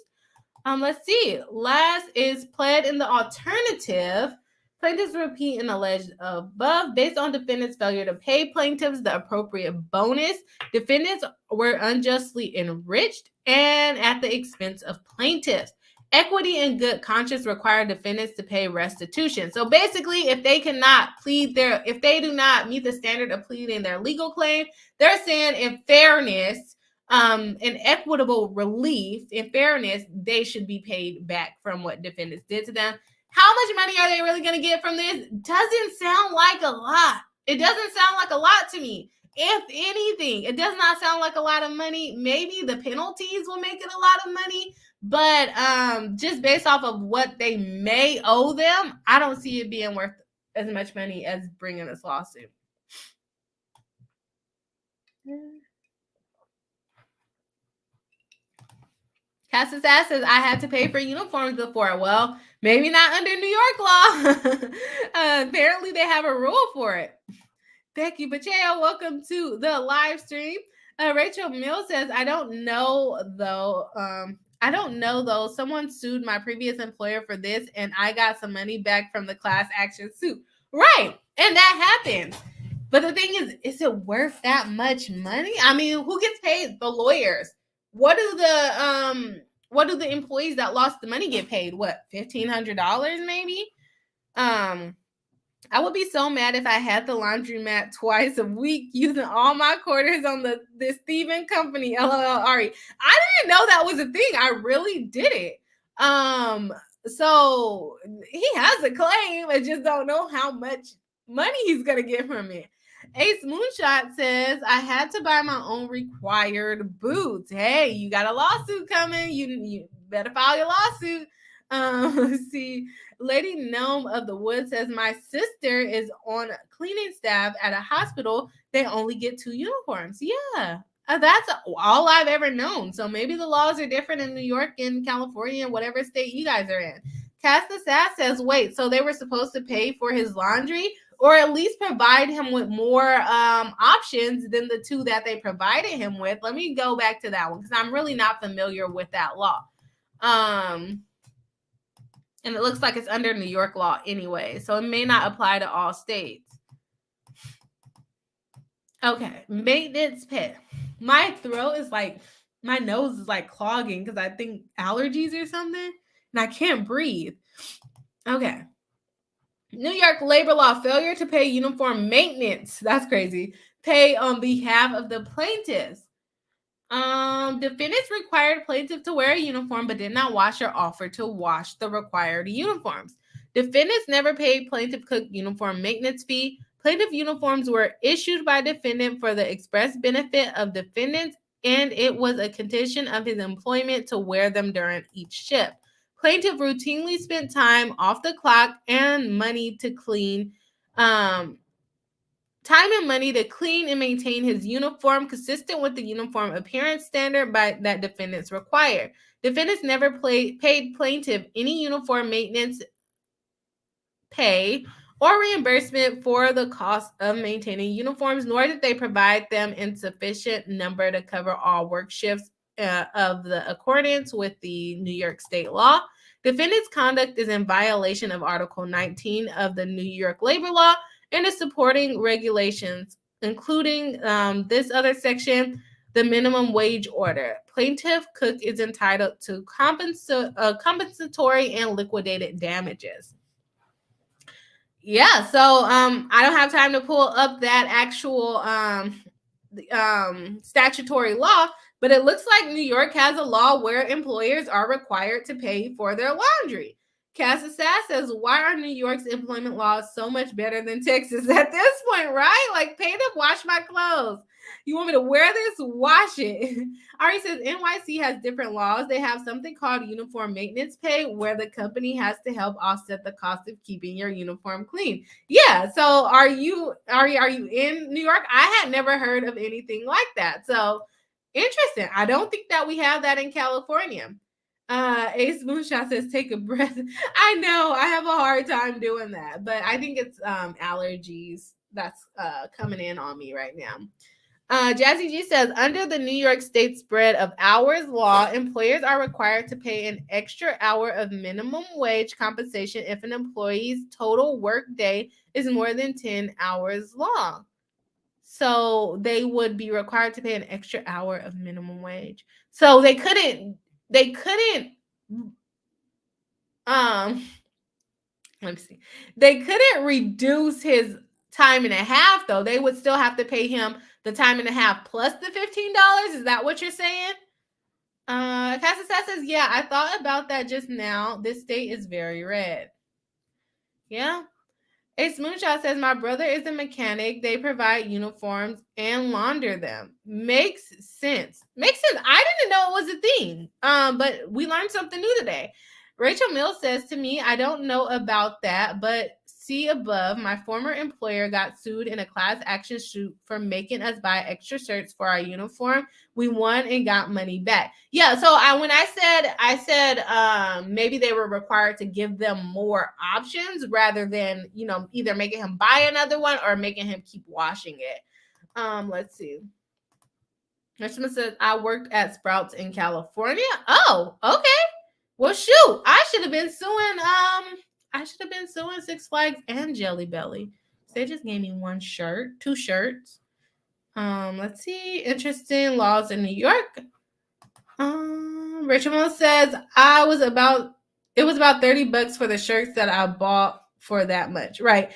Let's see. Last is pled in the alternative. Plaintiffs repeat and allege above based on defendants' failure to pay plaintiffs the appropriate bonus. Defendants were unjustly enriched and at the expense of plaintiffs. Equity and good conscience require defendants to pay restitution. So basically, if they do not meet the standard of pleading their legal claim, they're saying in fairness, in equitable relief, in fairness, they should be paid back from what defendants did to them. How much money are they really going to get from this? Doesn't sound like a lot. It doesn't sound like a lot to me. If anything, it does not sound like a lot of money. Maybe the penalties will make it a lot of money. But just based off of what they may owe them, I don't see it being worth as much money as bringing this lawsuit. Cassis says, I had to pay for uniforms before. Well, maybe not under New York law. Apparently, they have a rule for it. Becky Pacheco, welcome to the live stream. Rachel Mills says, I don't know though. Someone sued my previous employer for this, and I got some money back from the class action suit. Right, and that happens. But the thing is it worth that much money? I mean, who gets paid? The lawyers. What do the employees that lost the money get paid? What, $1,500 maybe? I would be so mad if I had the laundromat twice a week using all my quarters on this thieving company, LOL Ari. I didn't know that was a thing. I really didn't. So he has a claim. I just don't know how much money he's going to get from it. Ace Moonshot says, I had to buy my own required boots. Hey, you got a lawsuit coming. You better file your lawsuit. Let's see. Lady Gnome of the Woods says, my sister is on cleaning staff at a hospital. They only get 2 uniforms. Yeah. That's all I've ever known. So maybe the laws are different in New York and California, whatever state you guys are in. Cass the Sass says, wait, so they were supposed to pay for his laundry or at least provide him with more options than the two that they provided him with. Let me go back to that one because I'm really not familiar with that law. And it looks like it's under New York law anyway, so it may not apply to all states. Okay, maintenance pay. My throat is like, my nose is like clogging because I think allergies or something, and I can't breathe. Okay. New York labor law, failure to pay uniform maintenance. That's crazy. Pay on behalf of the plaintiffs. Defendants required plaintiff to wear a uniform but did not wash or offer to wash the required uniforms. Defendants never paid plaintiff cook uniform maintenance fee. Plaintiff uniforms were issued by defendant for the express benefit of defendants, and it was a condition of his employment to wear them during each shift. Plaintiff routinely spent time off the clock and money to clean time and money to clean and maintain his uniform consistent with the uniform appearance standard that defendants require. Defendants never paid plaintiff any uniform maintenance pay or reimbursement for the cost of maintaining uniforms, nor did they provide them in sufficient number to cover all work shifts of the accordance with the New York state law. Defendant's conduct is in violation of Article 19 of the New York labor law and the supporting regulations, including this other section, the minimum wage order. Plaintiff Cook is entitled to compensatory and liquidated damages. Yeah, so I don't have time to pull up that actual statutory law, but it looks like New York has a law where employers are required to pay for their laundry. Cass says, why are New York's employment laws so much better than Texas at this point, right? Like, pay to wash my clothes. You want me to wear this? Wash it. Ari says, NYC has different laws. They have something called uniform maintenance pay where the company has to help offset the cost of keeping your uniform clean. Yeah, so are you in New York? I had never heard of anything like that. So interesting. I don't think that we have that in California. Ace Moonshot says, take a breath. I know I have a hard time doing that, but I think it's allergies that's coming in on me right now. Jazzy G says, under the New York State spread of hours law, employers are required to pay an extra hour of minimum wage compensation if an employee's total work day is more than 10 hours long. So they would be required to pay an extra hour of minimum wage. So they couldn't let me see. They couldn't reduce his time and a half, though. They would still have to pay him the time and a half plus the $15. Is that what you're saying? Casa says, yeah, I thought about that just now. This state is very red. Yeah. Ace Moonshot says, my brother is a mechanic. They provide uniforms and launder them. Makes sense. I didn't know it was a thing. But we learned something new today. Rachel Mills says to me, I don't know about that, but see above, my former employer got sued in a class action suit for making us buy extra shirts for our uniform. We won and got money back. Yeah, so when I said maybe they were required to give them more options rather than, either making him buy another one or making him keep washing it. Let's see. Richmond says, I worked at Sprouts in California. Oh, okay. Well, shoot, I should have been suing Six Flags and Jelly Belly. They just gave me two shirts. Let's see. Interesting laws in New York. Richmond says it was about $30 for the shirts that I bought for that much. Right.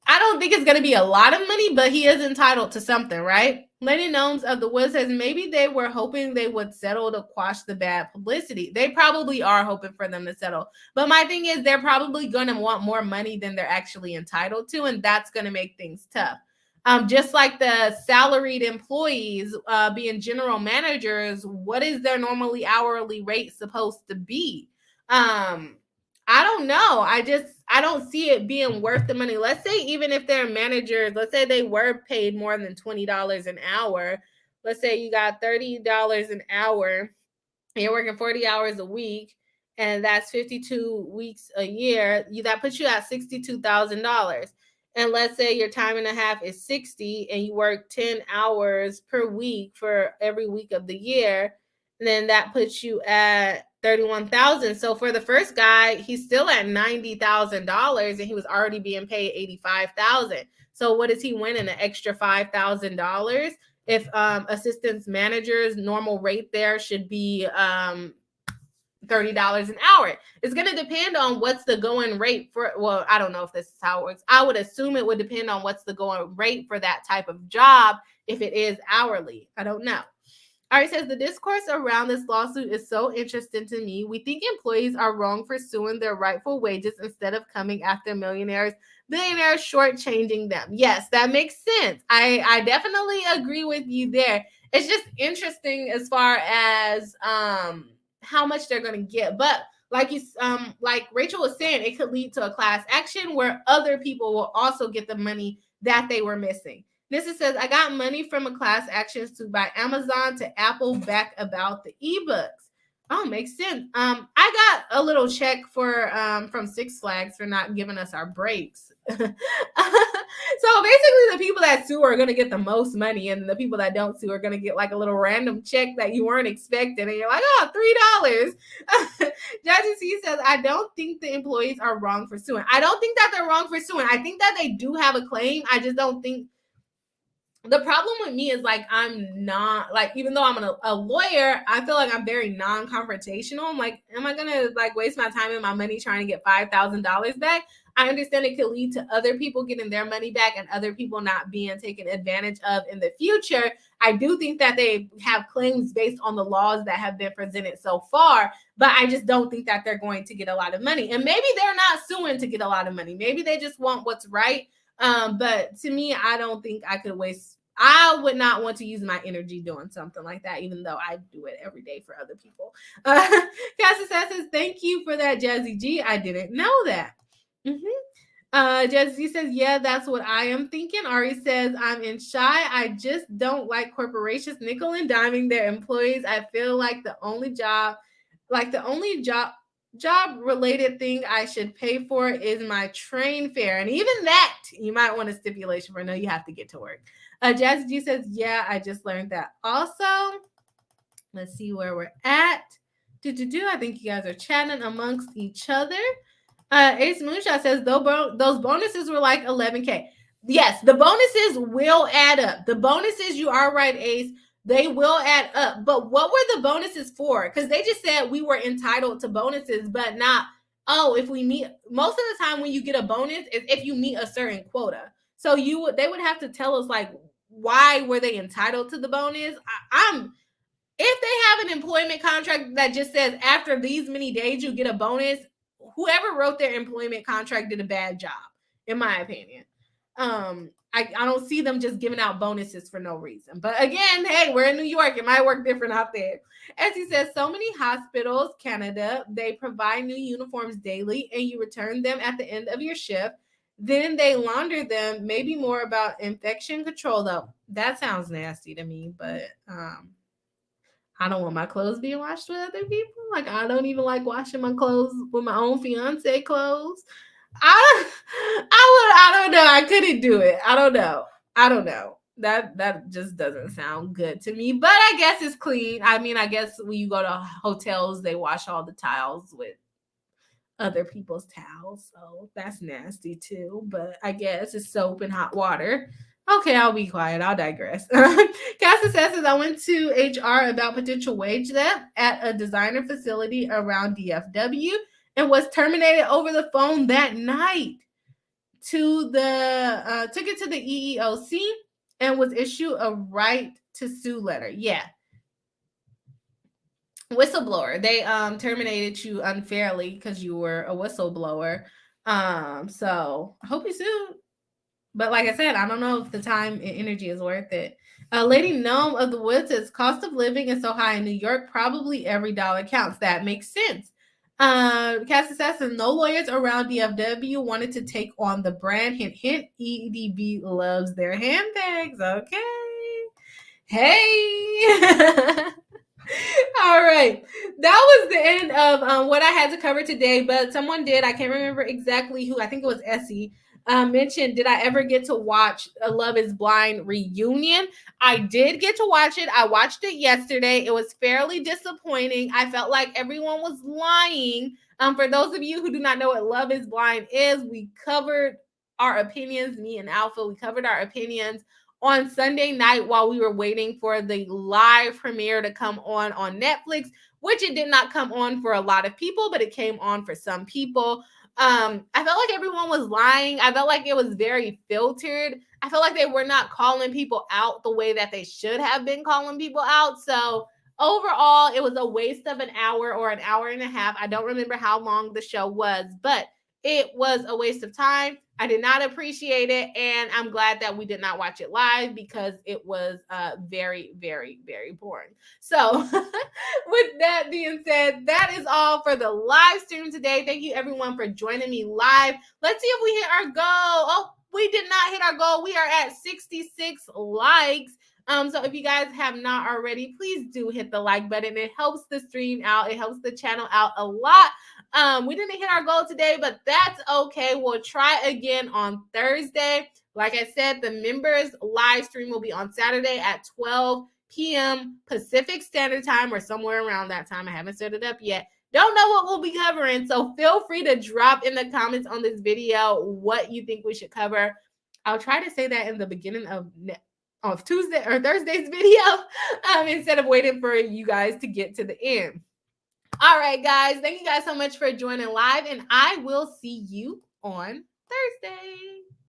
I don't think it's going to be a lot of money, but he is entitled to something, right? Lady Gnomes of the Woods says maybe they were hoping they would settle to quash the bad publicity. They probably are hoping for them to settle. But my thing is they're probably going to want more money than they're actually entitled to, and that's going to make things tough. Just like the salaried employees being general managers, what is their normally hourly rate supposed to be? I don't know. I don't see it being worth the money. Let's say even if they're managers, let's say they were paid more than $20 an hour. let's say you got $30 an hour, and you're working 40 hours a week, and that's 52 weeks a year, that puts you at $62,000. And let's say your time and a half is 60 and you work 10 hours per week for every week of the year, then that puts you at 31,000. So for the first guy, he's still at $90,000 and he was already being paid 85,000. So what is he winning? An extra $5,000? If assistance managers normal rate there should be $30 an hour. It's going to depend on what's the going rate for, well, I don't know if this is how it works. I would assume it would depend on what's the going rate for that type of job if it is hourly. I don't know. All right, says the discourse around this lawsuit is so interesting to me. We think employees are wrong for suing their rightful wages instead of coming after billionaires shortchanging them. Yes, that makes sense. I definitely agree with you there. It's just interesting as far as how much they're going to get. But like Rachel was saying, it could lead to a class action where other people will also get the money that they were missing. Nissa says, I got money from a class action suit by Amazon to Apple back about the ebooks. Oh, makes sense. I got a little check for from Six Flags for not giving us our breaks. So basically the people that sue are going to get the most money, and the people that don't sue are going to get like a little random check that you weren't expecting, and you're like, oh, $3. Jazzy C says, I don't think the employees are wrong for suing. I don't think that they're wrong for suing. I think that they do have a claim. I just don't think. The problem with me is like, I'm not like, even though I'm a lawyer, I feel like I'm very non-confrontational. I'm like, am I gonna like waste my time and my money trying to get $5,000 back? I understand it could lead to other people getting their money back and other people not being taken advantage of in the future. I do think that they have claims based on the laws that have been presented so far, but I just don't think that they're going to get a lot of money. And maybe they're not suing to get a lot of money. Maybe they just want what's right. But to me, I don't think I would not want to use my energy doing something like that, even though I do it every day for other people. Cassie says, thank you for that, Jazzy G. I didn't know that. Jazzy says, yeah, that's what I am thinking. Ari says, I'm in shy. I just don't like corporations nickel and diming their employees. I feel like the only job related thing I should pay for is my train fare. And even that, you might want a stipulation for no, you have to get to work. Jazzy G says, yeah, I just learned that also. Let's see where we're at. I think you guys are chatting amongst each other. Ace Moonshot says, those bonuses were like $11K. Yes, the bonuses will add up. The bonuses, you are right, Ace. They will add up. But what were the bonuses for? Because they just said we were entitled to bonuses, but not, if we meet, most of the time when you get a bonus is if you meet a certain quota. So they would have to tell us like, why were they entitled to the bonus? If they have an employment contract that just says after these many days you get a bonus, whoever wrote their employment contract did a bad job, in my opinion. I don't see them just giving out bonuses for no reason. But again, hey, we're in New York. It might work different out there. As he says, so many hospitals, Canada, they provide new uniforms daily and you return them at the end of your shift. Then they launder them. Maybe more about infection control, though. That sounds nasty to me, but I don't want my clothes being washed with other people. Like, I don't even like washing my clothes with my own fiance clothes. I don't know. I couldn't do it. I don't know. That just doesn't sound good to me. But I guess it's clean. I mean, I guess when you go to hotels, they wash all the tiles with other people's towels. So that's nasty too. But I guess it's soap and hot water. Okay, I'll be quiet. I'll digress. Cassie says, I went to HR about potential wage theft at a designer facility around DFW and was terminated over the phone that night. Took it to the EEOC and was issued a right to sue letter. Yeah. Whistleblower. They terminated you unfairly because you were a whistleblower. So I hope you sued. But like I said, I don't know if the time and energy is worth it. Lady Gnome of the Woods says, cost of living is so high in New York, probably every dollar counts. That makes sense. Cassie says, no lawyers around DFW wanted to take on the brand. Hint, hint, EDB loves their handbags. Okay. Hey. All right. That was the end of what I had to cover today, but someone did, I can't remember exactly who, I think it was Essie, mentioned, did I ever get to watch a Love is Blind reunion? I did get to watch it. I watched it yesterday. It was fairly disappointing. I felt like everyone was lying. For those of you who do not know what Love is Blind is, we covered our opinions, me and Alpha, we covered our opinions on Sunday night while we were waiting for the live premiere to come on Netflix, which it did not come on for a lot of people, but it came on for some people. I felt like everyone was lying. I felt like it was very filtered. I felt like they were not calling people out the way that they should have been calling people out. So overall, it was a waste of an hour or an hour and a half. I don't remember how long the show was, but it was a waste of time. I did not appreciate it, and I'm glad that we did not watch it live because it was very, very, very boring. So with that being said, that is all for the live stream today. Thank you everyone for joining me live. Let's see if we hit our goal. Oh, we did not hit our goal. We are at 66 likes. So if you guys have not already, please do hit the like button. It helps the stream out. It helps the channel out a lot. We didn't hit our goal today, but that's okay. We'll try again on Thursday. Like I said, the members live stream will be on Saturday at 12 p.m. Pacific Standard Time or somewhere around that time. I haven't set it up yet. Don't know what we'll be covering, so feel free to drop in the comments on this video what you think we should cover. I'll try to say that in the beginning of Tuesday or Thursday's video instead of waiting for you guys to get to the end. All right, guys. Thank you guys so much for joining live, and I will see you on Thursday.